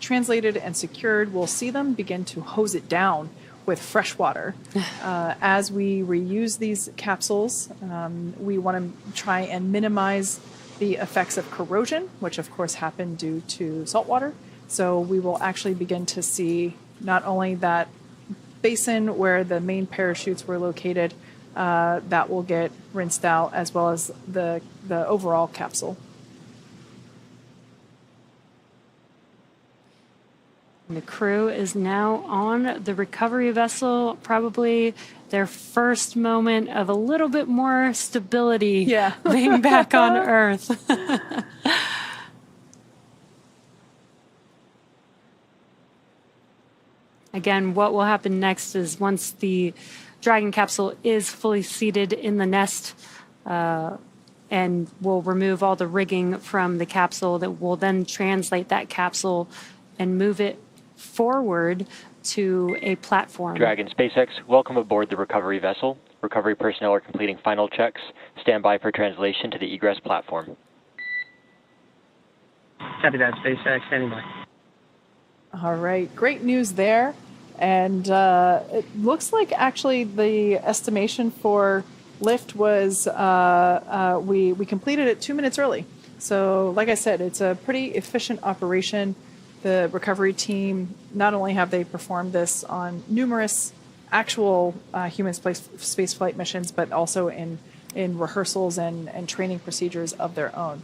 translated and secured, we'll see them begin to hose it down with fresh water. As we reuse these capsules, we want to try and minimize the effects of corrosion, which of course happen due to salt water. So we will actually begin to see not only that basin where the main parachutes were located, that will get rinsed out, as well as the overall capsule. The crew is now on the recovery vessel, probably their first moment of a little bit more stability being back on Earth. Again, what will happen next is once the Dragon capsule is fully seated in the nest, and we'll remove all the rigging from the capsule, that will then translate that capsule and move it forward to a platform. Dragon SpaceX, welcome aboard the recovery vessel. Recovery personnel are completing final checks. Stand by for translation to the egress platform. Copy that, SpaceX. Standing by. All right, great news there. And it looks like actually the estimation for lift was we completed it 2 minutes early. So like I said, it's a pretty efficient operation. The recovery team, not only have they performed this on numerous actual human space flight missions, but also in rehearsals and training procedures of their own.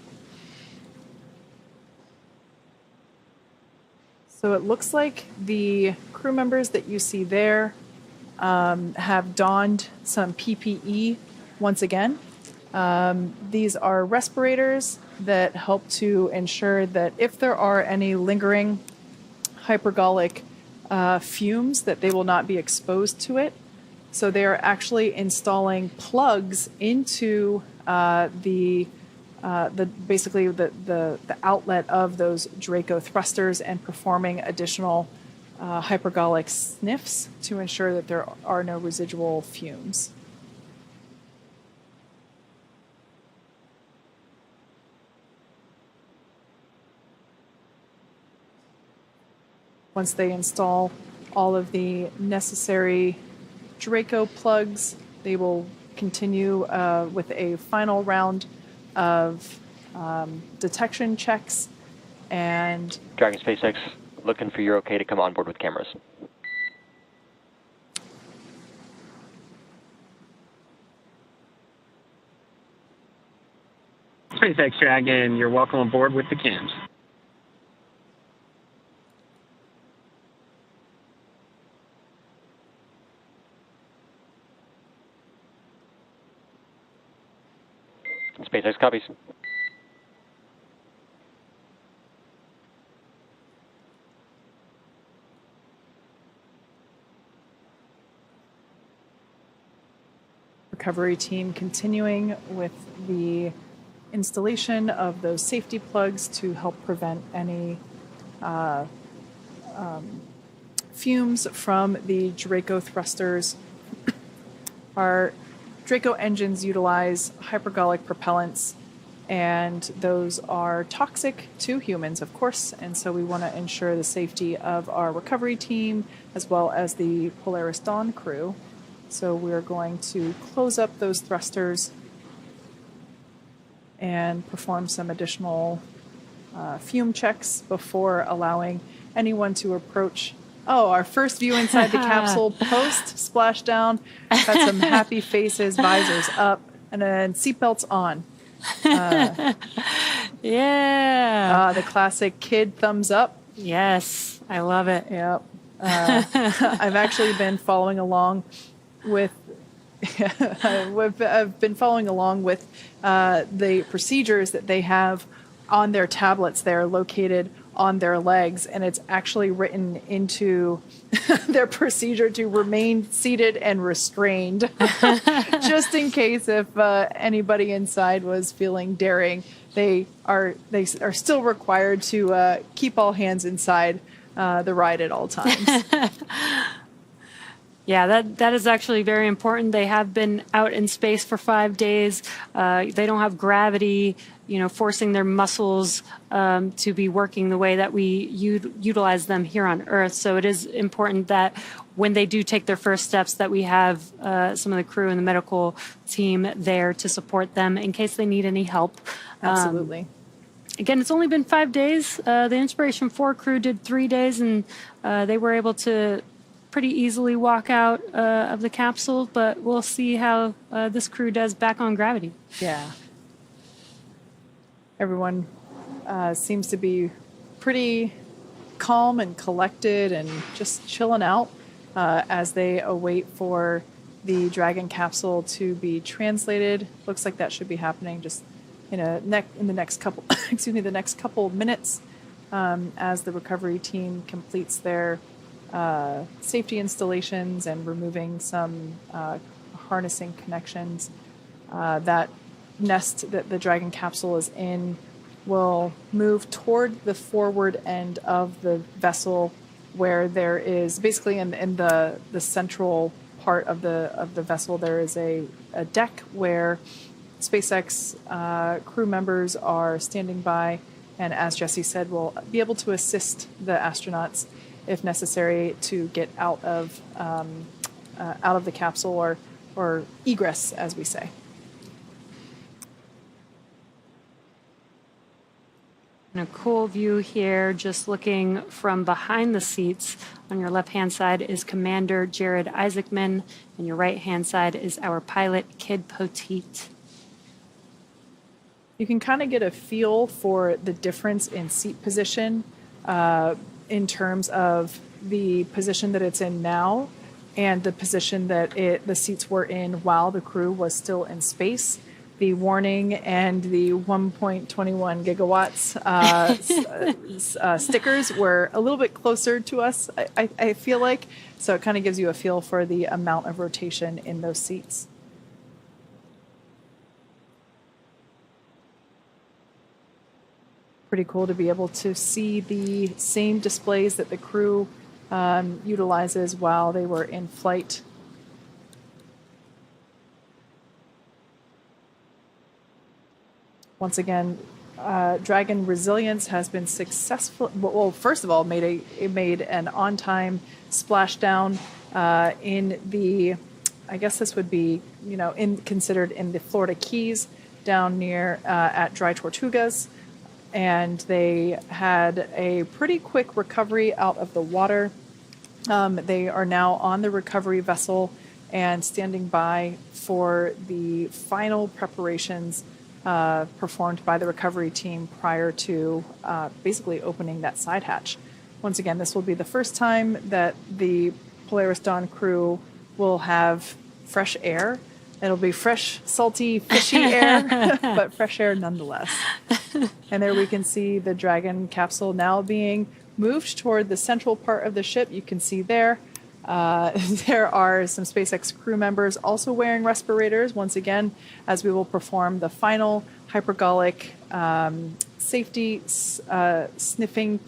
So it looks like the crew members that you see there have donned some PPE once again. These are respirators that help to ensure that if there are any lingering hypergolic fumes, that they will not be exposed to it. So they are actually installing plugs into basically the outlet of those Draco thrusters and performing additional hypergolic sniffs to ensure that there are no residual fumes. Once they install all of the necessary Draco plugs, they will continue with a final round of detection checks. And Dragon SpaceX, looking for your okay to come on board with cameras. SpaceX Dragon, you're welcome aboard with the cams. SpaceX copies. Recovery team continuing with the installation of those safety plugs to help prevent any fumes from the Draco thrusters. Our Draco engines utilize hypergolic propellants, and those are toxic to humans, of course, and so we want to ensure the safety of our recovery team as well as the Polaris Dawn crew. So we're going to close up those thrusters and perform some additional fume checks before allowing anyone to approach Oh, our first view inside the capsule post splashdown. Got some happy faces, visors up, and then seatbelts on. Yeah. The classic kid thumbs up. Yes, I love it. Yep. I've actually been following along with. I've been following along with the procedures that they have on their tablets. They're located on their legs, and it's actually written into their procedure to remain seated and restrained, just in case if anybody inside was feeling daring. They are still required to keep all hands inside the ride at all times. Yeah, that is actually very important. They have been out in space for 5 days. They don't have gravity, forcing their muscles to be working the way that we utilize them here on Earth. So it is important that when they do take their first steps, that we have some of the crew and the medical team there to support them in case they need any help. Absolutely. Again, it's only been 5 days. The Inspiration 4 crew did 3 days, and they were able to pretty easily walk out of the capsule, but we'll see how this crew does back on gravity. Yeah. Everyone seems to be pretty calm and collected and just chilling out as they await for the Dragon capsule to be translated. Looks like that should be happening just in the next couple the next couple minutes as the recovery team completes their safety installations and removing some harnessing connections. That nest that the Dragon capsule is in will move toward the forward end of the vessel, where there is basically in the central part of the vessel there is a deck where SpaceX crew members are standing by, and as Jesse said, will be able to assist the astronauts if necessary to get out of the capsule or egress, as we say. And a cool view here, just looking from behind the seats. On your left-hand side is Commander Jared Isaacman, and your right-hand side is our pilot, Kid Poteet. You can kind of get a feel for the difference in seat position in terms of the position that it's in now and the position that the seats were in while the crew was still in space. The warning and the 1.21 gigawatts stickers were a little bit closer to us, I feel like. So it kind of gives you a feel for the amount of rotation in those seats. Pretty cool to be able to see the same displays that the crew utilizes while they were in flight. Once again, Dragon resilience has been successful. Well, first of all, it made an on-time splashdown in the, I guess this would be, considered in the Florida Keys down near at Dry Tortugas. And they had a pretty quick recovery out of the water. They are now on the recovery vessel and standing by for the final preparations performed by the recovery team prior to basically opening that side hatch. Once again, this will be the first time that the Polaris Dawn crew will have fresh air. It'll be fresh, salty, fishy air, but fresh air nonetheless. And there we can see the Dragon capsule now being moved toward the central part of the ship. You can see there. There are some SpaceX crew members also wearing respirators, once again, as we will perform the final hypergolic safety sniffing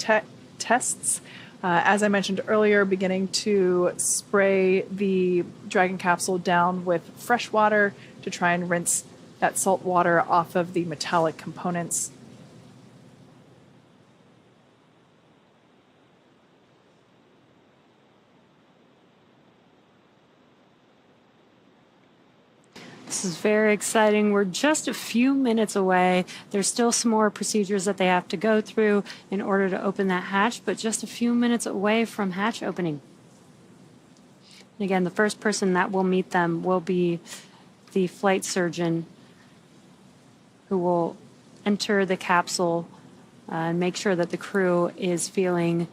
tests. As I mentioned earlier, beginning to spray the Dragon capsule down with fresh water to try and rinse that salt water off of the metallic components. This is very exciting. We're just a few minutes away. There's still some more procedures that they have to go through in order to open that hatch, but just a few minutes away from hatch opening. And again, the first person that will meet them will be the flight surgeon, who will enter the capsule and make sure that the crew is feeling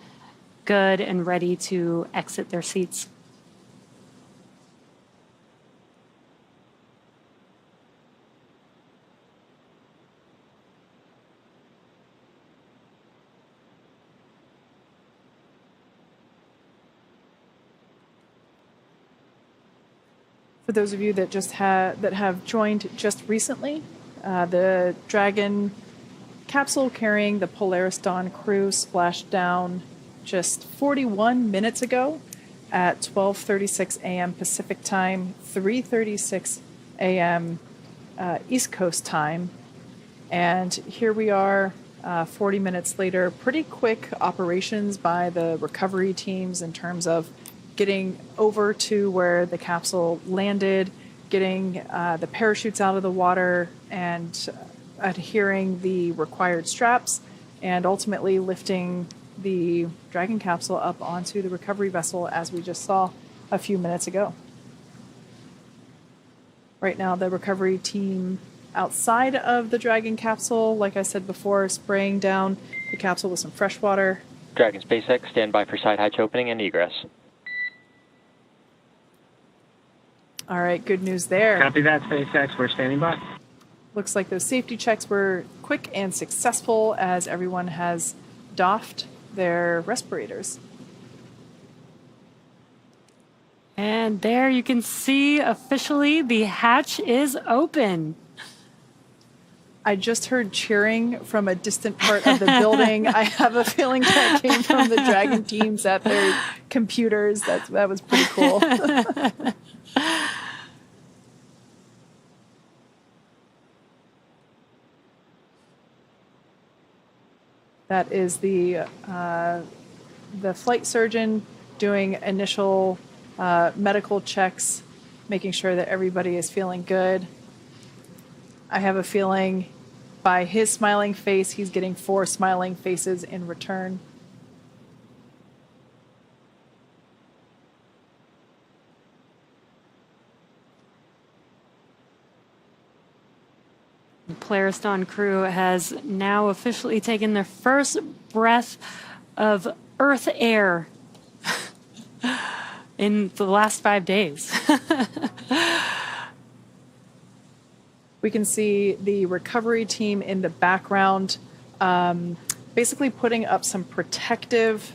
good and ready to exit their seats. For those of you that have joined just recently, the Dragon capsule carrying the Polaris Dawn crew splashed down just 41 minutes ago at 12:36 a.m. Pacific time, 3:36 a.m. East Coast time. And here we are 40 minutes later. Pretty quick operations by the recovery teams in terms of getting over to where the capsule landed, getting the parachutes out of the water, and adhering the required straps, and ultimately lifting the Dragon capsule up onto the recovery vessel, as we just saw a few minutes ago. Right now, the recovery team outside of the Dragon capsule, like I said before, spraying down the capsule with some fresh water. Dragon SpaceX, stand by for side hatch opening and egress. All right, good news there. Copy that, SpaceX. We're standing by. Looks like those safety checks were quick and successful as everyone has doffed their respirators. And there you can see officially the hatch is open. I just heard cheering from a distant part of the building. I have a feeling that came from the Dragon teams at their computers. That was pretty cool. That is the flight surgeon doing initial medical checks, making sure that everybody is feeling good. I have a feeling by his smiling face, he's getting 4 smiling faces in return. The Polaris Dawn crew has now officially taken their first breath of Earth air in the last 5 days. We can see the recovery team in the background, basically putting up some protective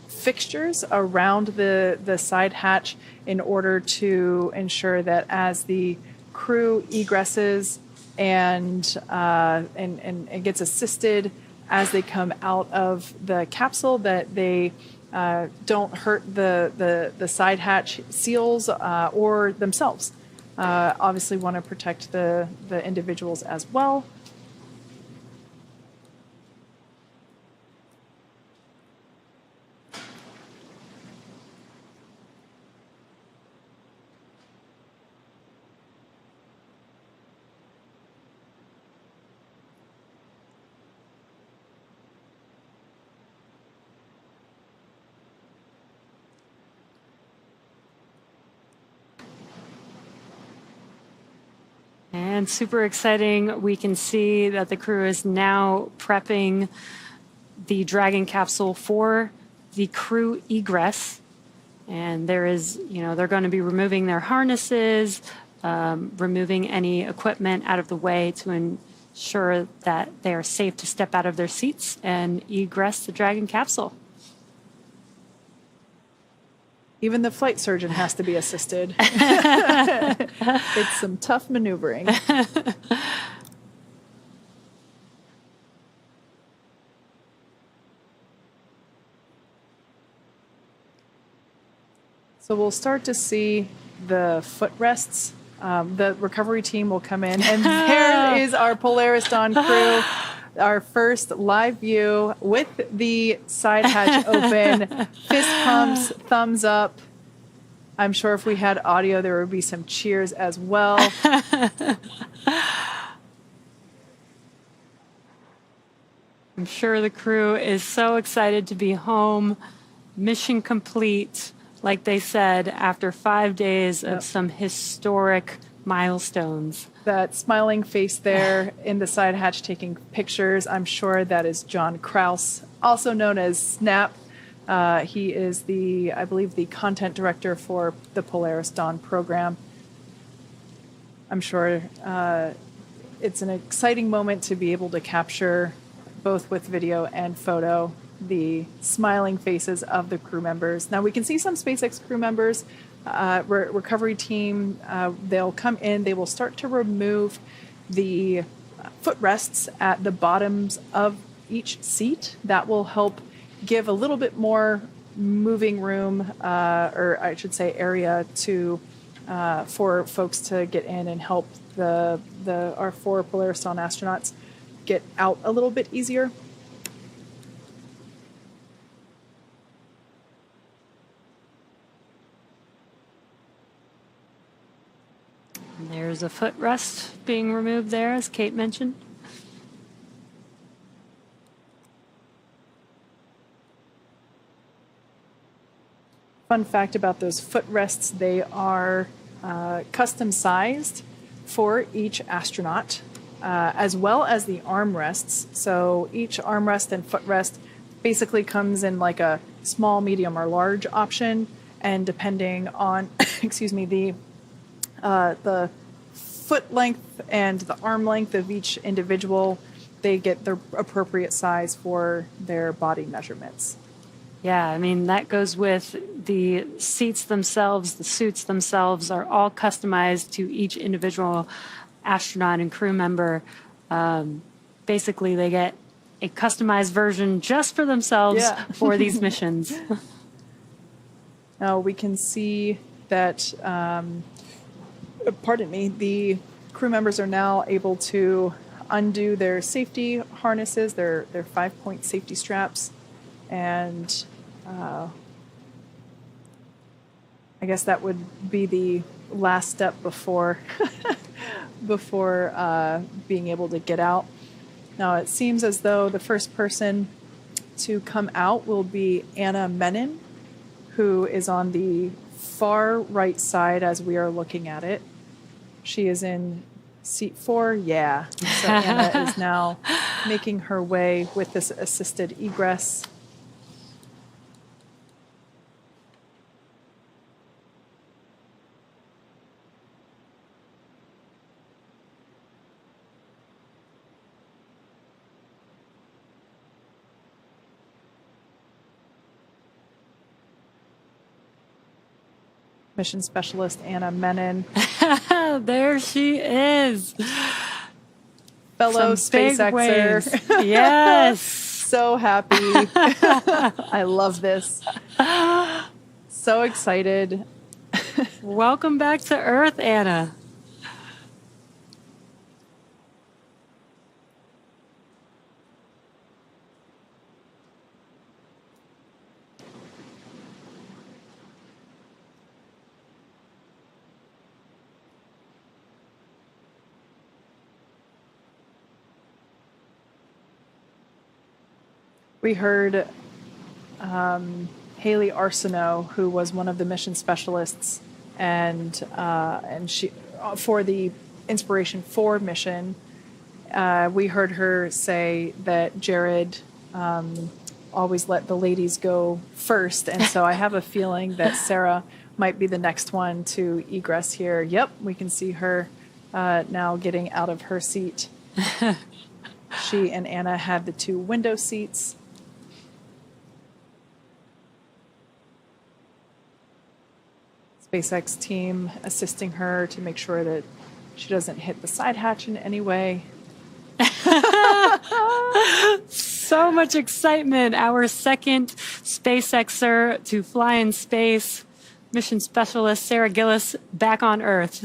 fixtures around the side hatch in order to ensure that as the crew egresses and gets assisted as they come out of the capsule, that they don't hurt the side hatch seals or themselves. Obviously want to protect the individuals as well. And super exciting, we can see that the crew is now prepping the Dragon capsule for the crew egress. And there is, they're going to be removing their harnesses, removing any equipment out of the way to ensure that they are safe to step out of their seats and egress the Dragon capsule. Even the flight surgeon has to be assisted. It's some tough maneuvering. So we'll start to see the footrests. The recovery team will come in, and there is our Polaris Dawn crew. Our first live view with the side hatch open, fist pumps, thumbs up. I'm sure if we had audio, there would be some cheers as well. I'm sure the crew is so excited to be home. Mission complete, like they said, after 5 days of some historic milestones. That smiling face there in the side hatch taking pictures, I'm sure that is John Krause, also known as Snap. He is I believe, the content director for the Polaris Dawn program. I'm sure it's an exciting moment to be able to capture, both with video and photo, the smiling faces of the crew members. Now we can see some SpaceX crew members, recovery team, they'll come in, they will start to remove the footrests at the bottoms of each seat. That will help give a little bit more moving room, or I should say area to for folks to get in and help our 4 Polaris Dawn astronauts get out a little bit easier. There's a footrest being removed there, as Kate mentioned. Fun fact about those footrests, they are custom sized for each astronaut, as well as the armrests. So each armrest and footrest basically comes in like a small, medium, or large option, and depending on, excuse me, the foot length and the arm length of each individual, they get the appropriate size for their body measurements. Yeah, I mean, that goes with the seats themselves, the suits themselves are all customized to each individual astronaut and crew member. Basically, they get a customized version just for themselves for these missions. Now we can see that, the crew members are now able to undo their safety harnesses, their 5-point safety straps, and I guess that would be the last step before being able to get out. Now it seems as though the first person to come out will be Anna Menon, who is on the far right side as we are looking at it. She is in seat 4. Yeah. So Anna is now making her way with this assisted egress. Mission specialist Anna Menon. There she is. Fellow SpaceXer. Yes. So happy. I love this. So excited. Welcome back to Earth, Anna. We heard Haley Arsenault, who was one of the mission specialists, and she for the Inspiration 4 mission. We heard her say that Jared always let the ladies go first, and so I have a feeling that Sarah might be the next one to egress here. Yep, we can see her now getting out of her seat. She and Anna had the 2 window seats. SpaceX team assisting her to make sure that she doesn't hit the side hatch in any way. So much excitement. Our second SpaceXer to fly in space, mission specialist Sarah Gillis, back on Earth.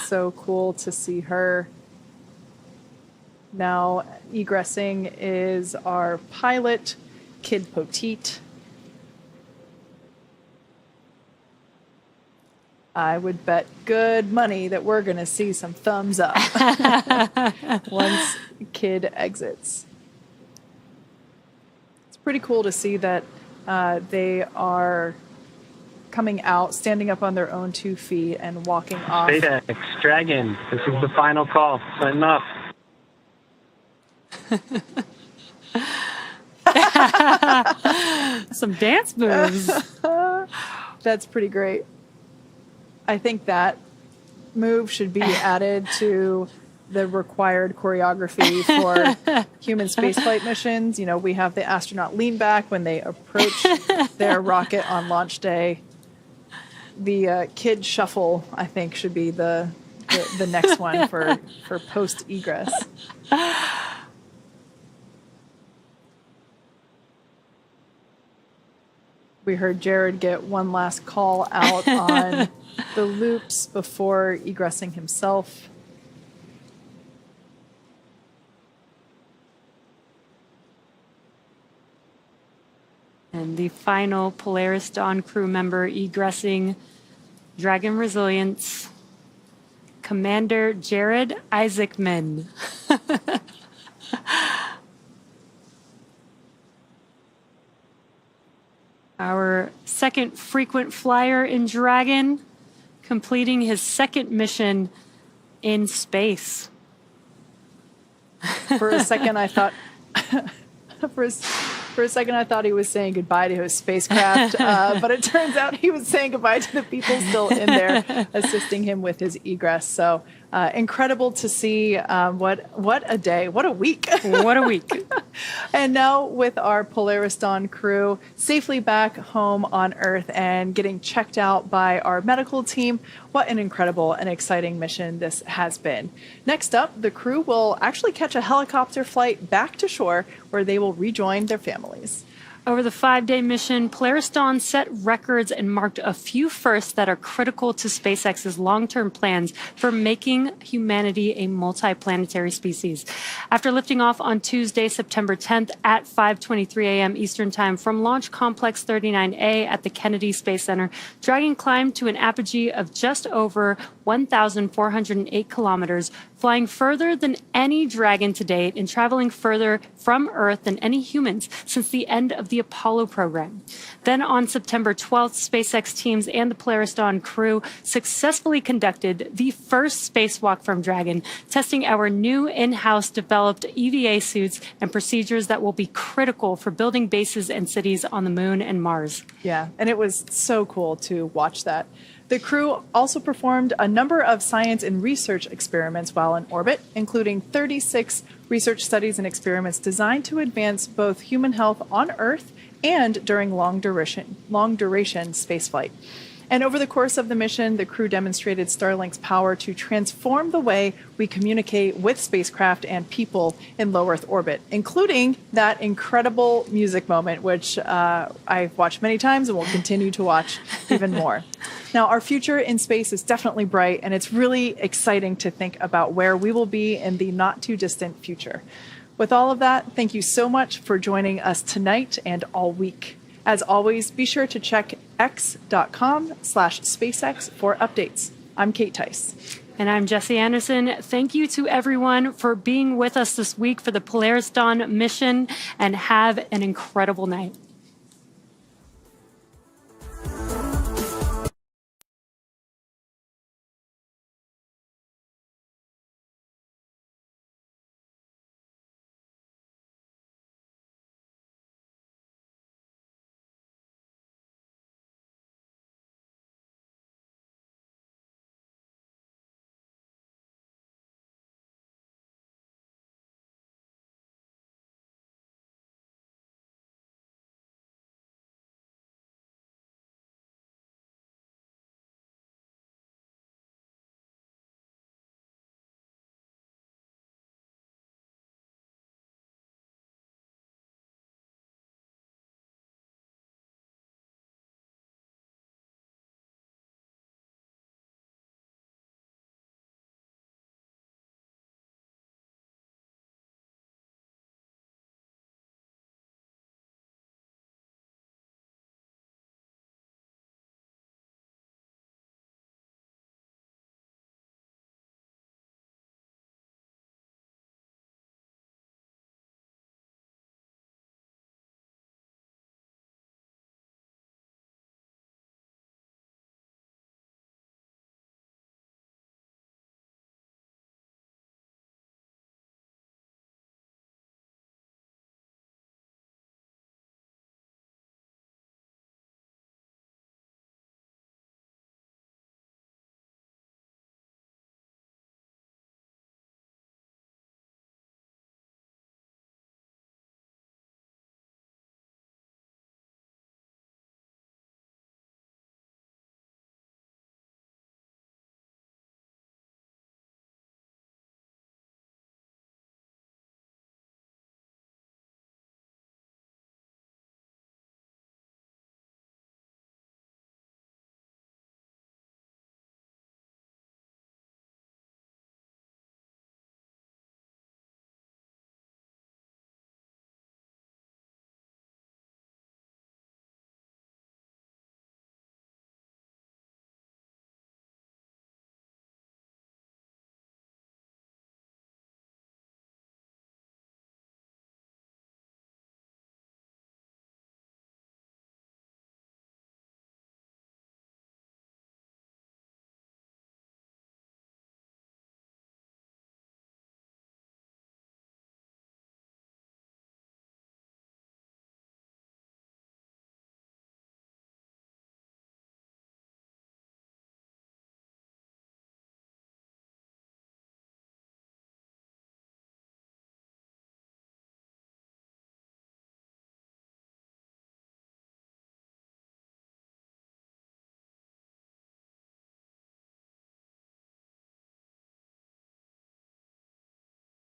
So cool to see her. Now egressing is our pilot, Kid Petite. I would bet good money that we're going to see some thumbs up once Kid exits. It's pretty cool to see that they are coming out, standing up on their own 2 feet and walking off. SpaceX Dragon, this is the final call. Sign off. Some dance moves. That's pretty great. I think that move should be added to the required choreography for human spaceflight missions. You know, we have the astronaut lean back when they approach their rocket on launch day. The kid shuffle, I think, should be the next one for post egress. We heard Jared get one last call out on the loops before egressing himself. And the final Polaris Dawn crew member egressing Dragon Resilience, Commander Jared Isaacman. Our second frequent flyer in Dragon, completing his second mission in space. For a second, I thought... For a second, I thought he was saying goodbye to his spacecraft, but it turns out he was saying goodbye to the people still in there assisting him with his egress. So incredible to see. What a day. What a week. What a week. And now with our Polaris Dawn crew safely back home on Earth and getting checked out by our medical team, what an incredible and exciting mission this has been. Next up, the crew will actually catch a helicopter flight back to shore where they will rejoin their families. Over the 5-day mission, Polaris Dawn set records and marked a few firsts that are critical to SpaceX's long-term plans for making humanity a multiplanetary species. After lifting off on Tuesday, September 10th at 5:23 a.m. Eastern Time from Launch Complex 39A at the Kennedy Space Center, Dragon climbed to an apogee of just over 1,408 kilometers, flying further than any Dragon to date and traveling further from Earth than any humans since the end of the Apollo program. Then on September 12th, SpaceX teams and the Polaris Dawn crew successfully conducted the first spacewalk from Dragon, testing our new in-house developed EVA suits and procedures that will be critical for building bases and cities on the Moon and Mars. Yeah, and it was so cool to watch that. The crew also performed a number of science and research experiments while in orbit, including 36 research studies and experiments designed to advance both human health on Earth and during long-duration spaceflight. And over the course of the mission, the crew demonstrated Starlink's power to transform the way we communicate with spacecraft and people in low Earth orbit, including that incredible music moment, which I've watched many times and will continue to watch even more. Now, our future in space is definitely bright, and it's really exciting to think about where we will be in the not-too-distant future. With all of that, thank you so much for joining us tonight and all week. As always, be sure to check x.com/SpaceX for updates. I'm Kate Tice. And I'm Jesse Anderson. Thank you to everyone for being with us this week for the Polaris Dawn mission, and have an incredible night.